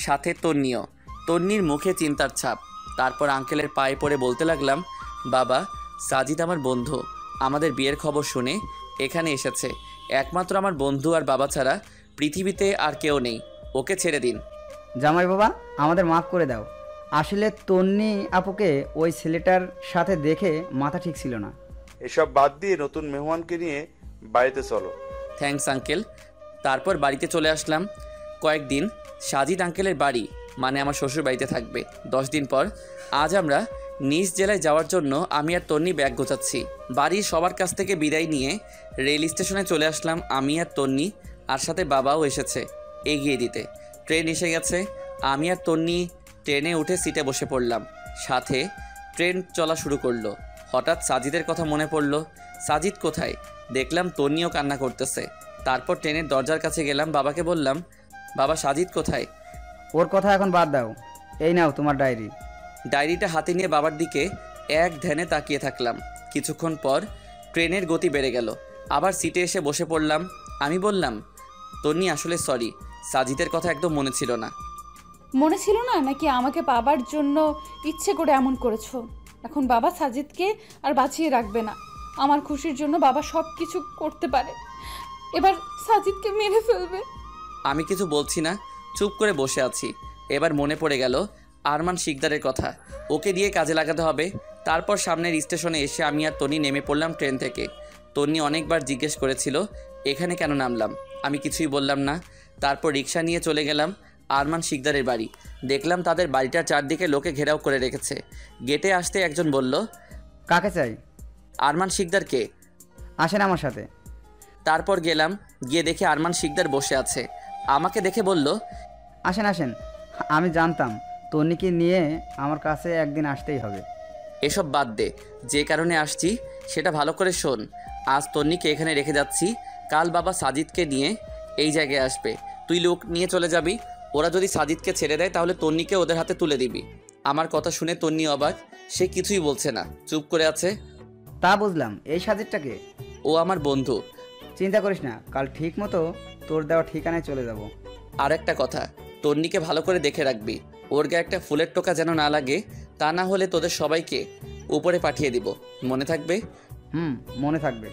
সাথে তন্নিও। তন্নির মুখে চিন্তার ছাপ। তারপর আঙ্কেলের পায়ে পড়ে বলতে লাগলাম, বাবা, সাজিদ আমার বন্ধু, আমাদের বিয়ের খবর শুনে এখানে এসেছে। একমাত্র আমার বন্ধু আর বাবা ছাড়া পৃথিবীতে আর কেউ নেই, ওকে ছেড়ে দিন। জামাই বাবা, আমাদের মাফ করে দাও। আসলে তন্নি আপুকে ওই ছেলেটার সাথে দেখে মাথা ঠিক ছিল না। এসব বাদ দিয়ে নতুন মেহমানকে নিয়ে বাড়িতে চলো। Thanks uncle. তারপর বাড়িতে চলে আসলাম। কয়েকদিন সাজিদ আঙ্কেলের বাড়ি মানে আমার শ্বশুর বাড়িতে থাকবে। 10 দিন পর আজ আমরা নিজ জেলায় যাওয়ার জন্য আমি আর তন্নি ব্যাগ গোছাচ্ছি। বাড়ির সবার কাছ থেকে বিদায় নিয়ে রেল স্টেশনে চলে আসলাম আমি আর তন্নি, আর সাথে বাবাও এসেছে এগিয়ে দিতে। ট্রেন এসে গেছে। আমি আর তন্নি ট্রেনে উঠে সিটে বসে পড়লাম। সাথে ট্রেন চলা শুরু করলো। হঠাৎ সাজিদের কথা মনে পড়লো। সাজিদ কোথায়? দেখলাম তন্নিও কান্না করতেছে। তারপর ট্রেনের দরজার কাছে গেলাম, বাবাকে বললাম, বাবা, সাজিদ কোথায়? ওর কথা এখন বাদ দাও, এই নাও তোমার ডায়েরি। ডায়েরিটা হাতে নিয়ে বাবার দিকে এক ধ্যানে তাকিয়ে থাকলাম। কিছুক্ষণ পর ট্রেনের গতি বেড়ে গেল। আবার সিটে এসে বসে পড়লাম। আমি বললাম, তন্নি, আসলে সরি, সাজিদের কথা একদম মনে ছিল না। মনে ছিল না নাকি আমাকে পাবার জন্য ইচ্ছে করে এমন করেছো? এখন বাবা সাজিদকে আর বাঁচিয়ে রাখবে না। আমার খুশির জন্য বাবা সব কিছু করতে পারে, এবার সাজিদকে মেরে ফেলবে। আমি কিছু বলছি না, চুপ করে বসে আছি। এবার মনে পড়ে গেল আরমান শিকদারের কথা, ওকে দিয়ে কাজে লাগাতে হবে। তারপর সামনের স্টেশনে এসে আমি আর তন্নি নেমে পড়লাম ট্রেন থেকে। তন্নি অনেকবার জিজ্ঞেস করেছিল এখানে কেন নামলাম, আমি কিছুই বললাম না। তারপর রিক্সা নিয়ে চলে গেলাম আরমান শিকদারের বাড়ি। দেখলাম তাদের বাড়িটার চারদিকে লোকে ঘেরাও করে রেখেছে। গেটে আসতে একজন বলল, কাকে চাই? আরমান শিকদার কে? আসেন আমার সাথে। তারপর গেলাম, গিয়ে দেখে আরমান শিকদার বসে আছে। আমাকে দেখে বলল, আসেন আসেন, আমি জানতাম তন্নিকে নিয়ে আমার কাছে একদিন আসতেই হবে। এসব বাদ দে, যে কারণে আসছি সেটা ভালো করে শোন। আজ তন্নিকে এখানে রেখে যাচ্ছি, কাল বাবা সাজিদকে নিয়ে এই জায়গায় আসবে, তুই লোক নিয়ে চলে যাবি। ওরা যদি সাজিদকে ছেড়ে দেয় তাহলে তন্নিকে ওদের হাতে তুলে দিবি। আমার কথা শুনে তন্নি অবাক, সে কিছুই বলছে না, চুপ করে আছে। তা বুঝলাম, এই সাজিদটাকে? ও আমার বন্ধু। চিন্তা করিস না, কাল ঠিক মতো তোর দেওয়া ঠিকানায় চলে যাব। আর একটা কথা, তন্নিকে ভালো করে দেখে রাখবি, ওর গায়ে একটা ফুলের টোকা যেন না লাগে, তা না হলে তোদের সবাইকে উপরে পাঠিয়ে দিব, মনে থাকবে? মনে থাকবে।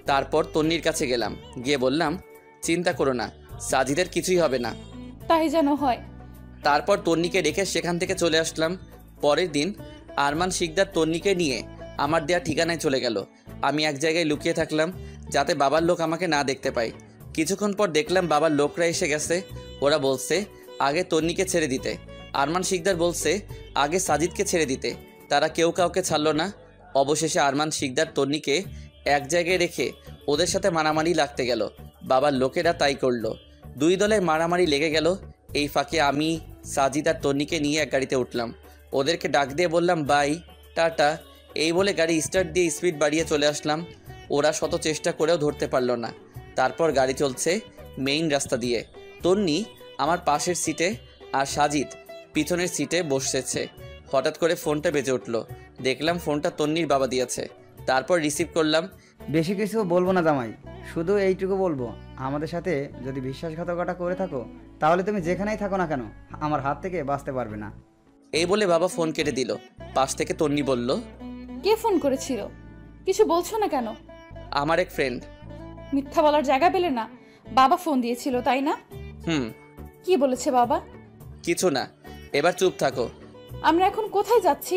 তারপর তন্নির কাছে গেলাম, গিয়ে বললাম, চিন্তা করো না, সাজিদের কিছুই হবে না। তাই যেন হয়। তারপর তন্নিকে রেখে সেখান থেকে চলে আসলাম। পরের দিন আরমান শিকদার তন্নিকে নিয়ে আমার দেয়া ঠিকানায় চলে গেল। আমি এক জায়গায় লুকিয়ে থাকলাম যাতে বাবার লোক আমাকে না দেখতে পায়। কিছুক্ষণ পর দেখলাম বাবার লোকরা এসে গেছে। ওরা বলছে আগে তন্নিকে ছেড়ে দিতে, আরমান শিকদার বলছে আগে সাজিদকে ছেড়ে দিতে। তারা কেউ কাউকে ছাড়লো না। অবশেষে আরমান শিকদার তন্নিকে এক জায়গায় রেখে ওদের সাথে মারামারি লাগতে গেল। বাবার লোকেরা তাই করলো। দুই দলে মারামারি লেগে গেল। এই ফাঁকে আমি সাজিদ আর তন্নিকে নিয়ে এক গাড়িতে উঠলাম। ওদেরকে ডাক দিয়ে বললাম বাই, টাটা। এই বলে গাড়ি স্টার্ট দিয়ে স্পিড বাড়িয়ে চলে আসলাম। ওরা শত চেষ্টা করেও ধরতে পারলো না। তারপর গাড়ি চলছে মেইন রাস্তা দিয়ে। তন্নি আমার পাশের সিটে আর সাজিদ পিছনের সিটে বসেছে। হঠাৎ করে ফোনটা বেজে উঠল। দেখলাম ফোনটা তন্নির বাবা দিয়েছে। তারপর রিসিভ করলাম। বেশি কিছু বলবো না জামাই, শুধু এইটুকু বলবো, আমাদের সাথে যদি বিশ্বাসঘাতকতা করে থাকো তাহলে তুমি যেখানেই থাকো না কেন আমার হাত থেকে বাঁচতে পারবে না। এই বলে বাবা ফোন কেটে দিল। পাশ থেকে তন্নি বলল, কে ফোন করেছিল? কিছু বলছো না কেন? আমার এক ফ্রেন্ড। মিথ্যা বলার জায়গা পেলে না। বাবা ফোন দিয়েছিল তাই না? কি বলেছে বাবা? কিছু না, এবার চুপ থাকো। আমরা এখন কোথায় যাচ্ছি?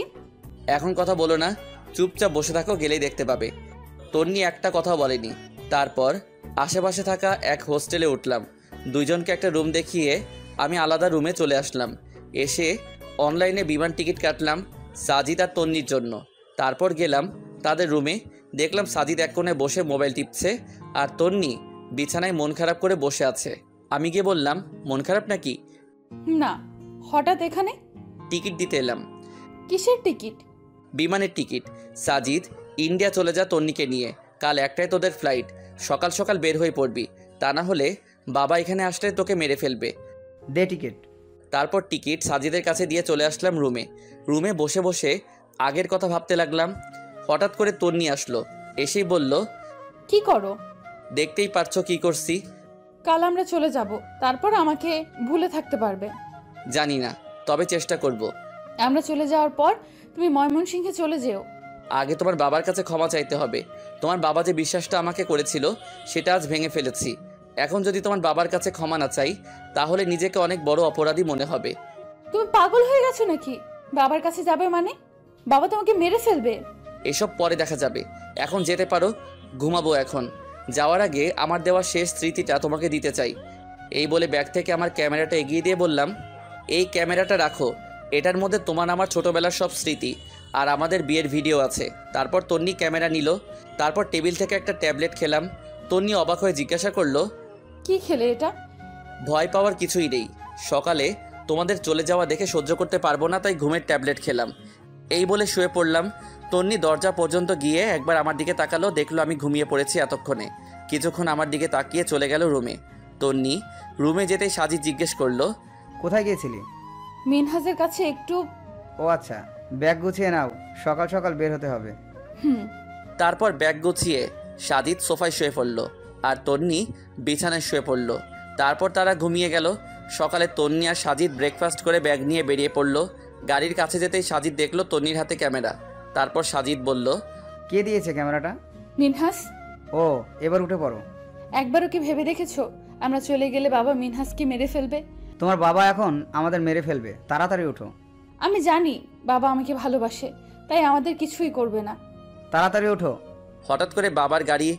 এখন কথা বলো না, চুপচাপ বসে থাকো, গেলেই দেখতে পাবে। তন্নি একটা কথাও বলেনি। তারপর আশেপাশে থাকা এক হোস্টেলে উঠলাম। দুইজনকে একটা রুম দেখিয়ে আমি আলাদা রুমে চলে আসলাম। এসে অনলাইনে বিমান টিকিট কাটলাম সাজিদ আর তন্নির জন্য। তারপর গেলাম তাদের রুমে। দেখলাম সাজিদ এক কোণে বসে মোবাইল টিপছে আর তন্নি বিছানায় মন খারাপ করে বসে আছে। আমি গিয়ে বললাম, মন খারাপ নাকি? না, হঠাৎ এখানে? টিকিট দিতে এলাম। কিসের টিকিট? বিমানের টিকিট। সাজিদ, ইন্ডিয়া চলে যা তন্নিকে নিয়ে, কাল একটাই তোদের ফ্লাইট, সকাল সকাল বের হয়ে পড়বি, তা না হলে বাবা এখানে আসলে তোকে মেরে ফেলবে। দে টিকিট। তারপর টিকিট সাজিদের কাছে দিয়ে চলে আসলাম রুমে বসে বসে আগের কথা ভাবতে লাগলাম। হঠাৎ করে তন্নি আসলো, এসেই বলল, কি করো? দেখতেই পারছো কি করছি। কাল আমরা চলে যাব, তারপর আমাকে ভুলে থাকতে পারবে? জানি না, তবে চেষ্টা করব। আমরা চলে যাওয়ার পর তুমি ময়মনসিংহে চলে যেও। আগে তোমার বাবার কাছে ক্ষমা চাইতে হবে। তোমার বাবা যে বিশ্বাসটা আমাকে করেছিল সেটা আজ ভেঙে ফেলেছি। এখন যদি তোমার বাবার কাছে ক্ষমা না চাই তাহলে নিজেকে অনেক বড় অপরাধী মনে হবে। তুমি পাগল হয়ে গেছো নাকি? বাবার কাছে যাবে মানে? বাবা তোমাকে মেরে ফেলবে। এসব পরে দেখা যাবে, এখন যেতে পারো, ঘুমাবো এখন। যাওয়ার আগে আমার দেওয়া শেষ স্মৃতিটা তোমাকে দিতে চাই। এই বলে ব্যাগ থেকে আমার ক্যামেরাটা এগিয়ে দিয়ে বললাম, এই ক্যামেরাটা রাখো, এটার মধ্যে তোমার আমার ছোটবেলার সব স্মৃতি আর আমাদের বিয়ের ভিডিও আছে। তারপর তন্নি ক্যামেরা নিল। তারপর টেবিল থেকে একটা ট্যাবলেট খেলাম। তন্নি অবাক হয়ে জিজ্ঞাসা করলো, কি খেলে এটা? ভয় পাওয়ার কিছুই নেই, সকালে তোমাদের চলে যাওয়া দেখে সহ্য করতে পারবো না, তাই ঘুমের ট্যাবলেট খেলাম। এই বলে শুয়ে পড়লাম। তন্নি দরজা পর্যন্ত গিয়ে একবার আমার দিকে তাকালো, দেখলো আমি ঘুমিয়ে পড়েছি এতক্ষণে। কিছুক্ষণ আমার দিকে তাকিয়ে চলে গেল রুমে। তন্নি রুমে যেতেই সাজিদ জিজ্ঞেস করলো, কোথায় গিয়েছিলি? মিনহাজের কাছে একটু। ও আচ্ছা, ব্যাগ গুছিয়ে নাও, সকাল সকাল বের হতে হবে। তারপর ব্যাগ গুছিয়ে সাজিদ সোফায় শুয়ে পড়লো আর তন্নি বিছানায় শুয়ে পড়লো। তারপর তারা ঘুমিয়ে গেল। সকালে তন্নি আর সাজিদ ব্রেকফাস্ট করে ব্যাগ নিয়ে বেরিয়ে পড়লো। গাড়ির কাছে যেতেই সাজিদ দেখলো তন্নির হাতে ক্যামেরা। তারপর সাজিদ বলল, কে দিয়েছে ক্যামেরাটা? মিনহাজ। ও, এবার উঠে পড়ো। একবারও কি ভেবে দেখেছো আমরা চলে গেলে বাবা মিনহাজকে মেরে ফেলবে? তোমার বাবা এখন আমাদের মেরে ফেলবে, তাড়াতাড়ি উঠো। আমি জানি বাবা আমাকে ভালোবাসে, তাই আমাদের কিছুই করবে না। তাড়াতাড়ি ওঠো। হঠাৎ করে বাবার গাড়ি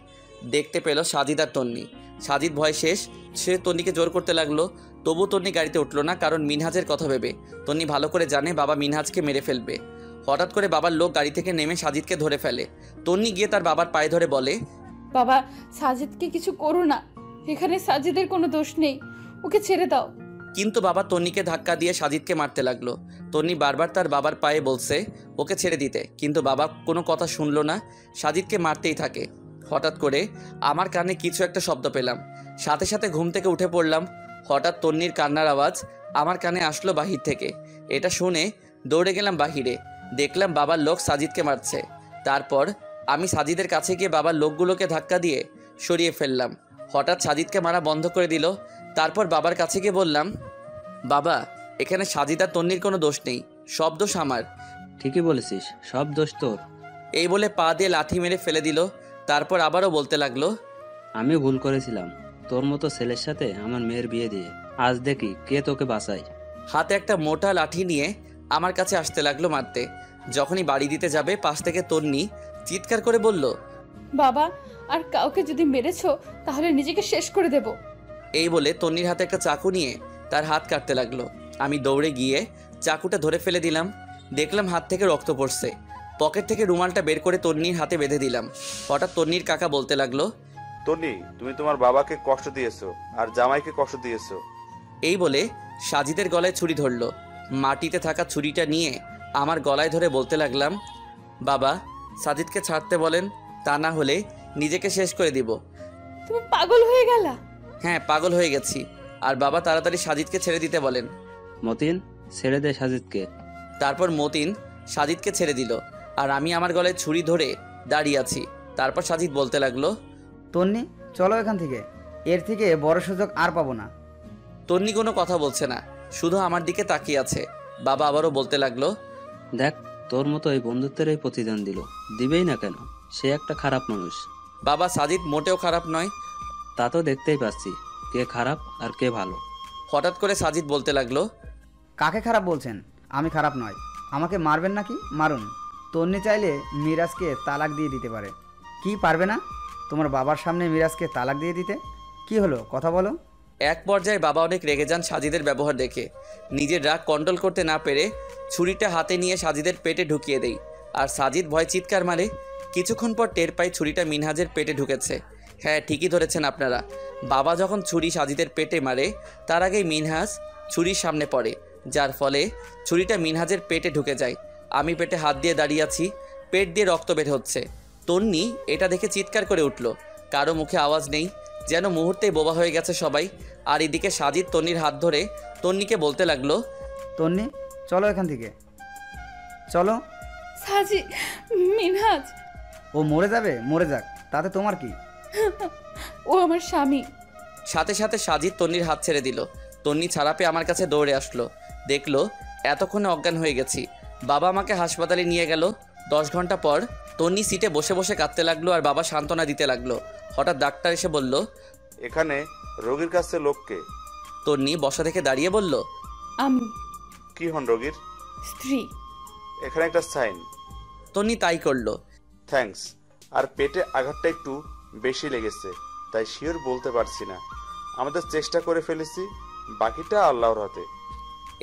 দেখতে পেল সাজিদ আর তন্নি। সাজিদ ভয় শেষ, সে তন্নিকে জোর করতে লাগলো। তবু তন্নি গাড়িতে উঠলো না, কারণ মিনহাজের কথা ভেবে। তন্নি ভালো করে জানে বাবা মিনহাজকে মেরে ফেলবে। হঠাৎ করে বাবার লোক গাড়ি থেকে নেমে সাজিদকে ধরে ফেলে। তন্নি গিয়ে তার বাবার পায়ে ধরে বলে, বাবা, সাজিদকে কিছু করো না, এখানে সাজিদের কোনো দোষ নেই, ওকে ছেড়ে দাও। কিন্তু বাবা তন্নিকে ধাক্কা দিয়ে সাজিদকে মারতে লাগলো। তন্নি বারবার তার বাবার পায়ে বলছে ওকে ছেড়ে দিতে, কিন্তু বাবা কোনো কথা শুনলো না, সাজিদকে মারতেই থাকে। হঠাৎ করে আমার কানে কিছু একটা শব্দ পেলাম, সাথে সাথে ঘুম থেকে উঠে পড়লাম। হঠাৎ তন্নির কান্নার আওয়াজ আমার কানে আসলো বাহির থেকে। এটা শুনে দৌড়ে গেলাম বাহিরে, দেখলাম বাবার লোক সাজিদকে মারছে। তারপর আমি সাজিদের কাছে গিয়ে বাবার লোকগুলোকে ধাক্কা দিয়ে সরিয়ে ফেললাম। হঠাৎ সাজিদকে মারা বন্ধ করে দিল। তারপর বাবার কাছে গিয়ে বললাম, বাবা, এখানে সাজিদ আর তন্নির কোনো দোষ নেই, সব দোষ আমার। ঠিকই বলেছিস, সব দোষ তোর। এই বলে পা দিয়ে লাথি মেরে ফেলে দিল। তারপর আবারও বলতে লাগলো, আমি ভুল করেছিলাম তোর মতো ছেলের সাথে আমার মেয়ের বিয়ে দিয়ে। আজ দেখি কে তোকে বাঁচায়। হাতে একটা মোটা লাঠি নিয়ে আমার কাছে আসতে লাগলো মারতে। যখনই বাড়ি দিতে যাবে, পাশ থেকে তন্নি চিৎকার করে বলল, বাবা, আর কাউকে যদি মেরেছো তাহলে নিজেকে শেষ করে দেব। এই বলে তন্নির হাতে একটা চাকু নিয়ে তার হাত কাটতে লাগলো। আমি দৌড়ে গিয়ে চাকুটা ধরে ফেলে দিলাম। দেখলাম হাত থেকে রক্ত পড়ছে। পকেট থেকে রুমালটা বের করে তন্নির হাতে বেঁধে দিলাম। হঠাৎ তন্নির কাকা বলতে লাগলো, তন্নি, তুমি তোমার বাবাকে কষ্ট দিয়েছো আর জামাইকে কষ্ট দিয়েছো। এই বলে সাজিদের গলায় ছুরি ধরলো। মাটিতে থাকা ছুরিটা নিয়ে আমার গলায় ধরে বলতে লাগলাম, বাবা, সাজিদকে ছাড়তে বলেন, তা না হলে নিজেকে শেষ করে দিব। তুমি পাগল হয়ে গেলা? হ্যাঁ, পাগল হয়ে গেছি। আর বাবা তাড়াতাড়ি সাজিদকে ছেড়ে দিতে বলেন। মতিন, ছেড়ে দে সাজিদকে। তারপর মতিন সাজিদকে ছেড়ে দিল, আর আমি আমার গলায় ছুরি ধরে দাঁড়িয়ে আছি। তারপর সাজিদ বলতে লাগলো, তন্নি, চলো এখান থেকে, এর থেকে বড় সুযোগ আর পাবো না। তন্নি কোনো কথা বলছে না, শুধু আমার দিকে তাকিয়ে আছে। বাবা আবারও বলতে লাগলো, দেখ, তোর মতো এই বন্ধুত্বের এই প্রতিদান দিবেই না কেন? সে একটা খারাপ মানুষ। বাবা, সাজিদ মোটেও খারাপ নয়। তা তো দেখতেই পাচ্ছি কে খারাপ আর কে ভালো। হঠাৎ করে সাজিদ বলতে লাগলো, কাকে খারাপ বলছেন? আমি খারাপ নয়। আমাকে মারবেন নাকি? মারুন। তন্নি চাইলে মিরাজকে তালাক দিয়ে দিতে পারে। কি পারবে না? তোমার বাবার সামনে মিরাজকে তালাক দিয়ে দিতে? কি হলো, কথা বলো। এক পর্যায়ে বাবা অনেক রেগে যান সাজিদের ব্যবহার দেখে। নিজের রাগ কন্ট্রোল করতে না পেরে ছুরিটা হাতে নিয়ে সাজিদের পেটে ঢুকিয়ে দেই, আর সাজিদ ভয় চিৎকার মারে। কিছুক্ষণ পর টের পাই ছুরিটা মিনহাজের পেটে ঢুকেছে। হ্যাঁ, ঠিকই ধরেছেন আপনারা। বাবা যখন ছুরি সাজিদের পেটে মারে, তার আগেই মিনহাজ ছুরির সামনে পড়ে, যার ফলে ছুরিটা মিনহাজের পেটে ঢুকে যায়। আমি পেটে হাত দিয়ে দাঁড়িয়ে আছি, পেট দিয়ে রক্ত বের হচ্ছে। তন্নি এটা দেখে চিৎকার করে উঠল। কারো মুখে আওয়াজ নেই, যেন মুহূর্তেই বোবা হয়ে গেছে সবাই। আর এদিকে সাজিদ তন্নির হাত ধরে তন্নিকে বলতে লাগলো, তন্নি, চলো এখান থেকে, চলো। সাজি, মিনহাজ, ও মরে যাবে, মরে যাক, তাতে তোমার কি? ও আমার স্বামী। সাথে সাথে সাজিদ তন্নির হাত ছেড়ে দিল। তন্নি ছাড়া পেয়ে আমার কাছে দৌড়ে আসলো। দেখলো এতক্ষণে অজ্ঞান হয়ে গেছি। বাবা আমাকে হাসপাতালে নিয়ে গেল। 10 ঘন্টা পর তন্নি সিটে বসে বসে কাঁদতে লাগলো, আর বাবা সান্ত্বনা দিতে লাগলো। হঠাৎ ডাক্তার এসে বলল, এখানে রোগীর কাছে লোককে। তন্নি বসা থেকে দাঁড়িয়ে বলল, আমি। কি হন রোগীর? স্ত্রী। এখানে একটা সাইন। তন্নি তাই করলো। থ্যাঙ্কস। আর পেটে আঘাতটা একটু বেশি লেগেছে, তাই শিওর বলতে পারছি না। আমাদের চেষ্টা করে ফেলেছি, বাকিটা আল্লাহর হাতে।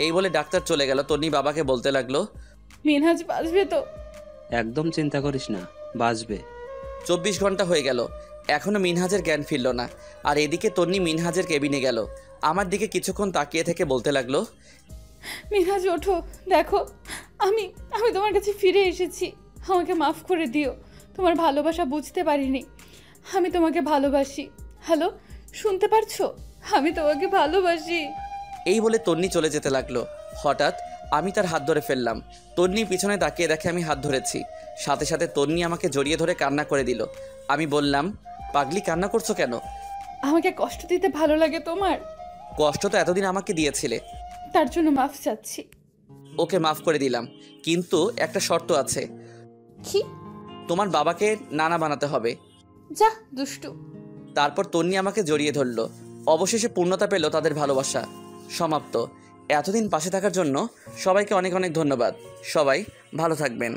এই বলে ডাক্তার চলে গেল। তন্নি বাবাকে বলতে লাগলো, মিনহাজ বাঁচবে তো? একদম চিন্তা করিস না, বাঁচবে। 24 ঘন্টা হয়ে গেল, এখনো মিনহাজের জ্ঞান ফিরল না। আর এদিকে তন্নি মিনহাজের কেবিনে গেল। আমার দিকে কিছুক্ষণ তাকিয়ে থেকে বলতে লাগলো, মিনহাজ, ওঠো, দেখো, আমি আমি তোমার কাছে ফিরে এসেছি। আমাকে মাফ করে দিও, তোমার ভালোবাসা বুঝতে পারিনি। আমি তোমাকে ভালোবাসি। হ্যালো, শুনতে পারছো? আমি তোমাকে ভালোবাসি। এই বলে তন্নি চলে যেতে লাগলো। হঠাৎ আমি তার হাত ধরে ফেললাম। তন্নি পিছনে তাকিয়ে দেখে আমি হাত ধরেছি। সাথে সাথে তন্নি আমাকে জড়িয়ে ধরে কান্না করে দিল। আমি বললাম, পাগলি, কান্না করছো কেন? আমাকে কষ্ট দিতে ভালো লাগে তোমার? কষ্ট তো এতদিন আমাকে দিয়েছিলে। তার জন্য মাফ চাচ্ছি। ওকে মাফ করে দিলাম, কিন্তু একটা শর্ত আছে। কি? তোমার বাবাকে নানা বানাতে হবে। যা দুষ্টু। তারপর তন্নি আমাকে জড়িয়ে ধরলো। অবশেষে পূর্ণতা পেল তাদের ভালোবাসা। সমাপ্ত। এতদিন পাশে থাকার জন্য সবাইকে অনেক অনেক ধন্যবাদ। সবাই ভালো থাকবেন।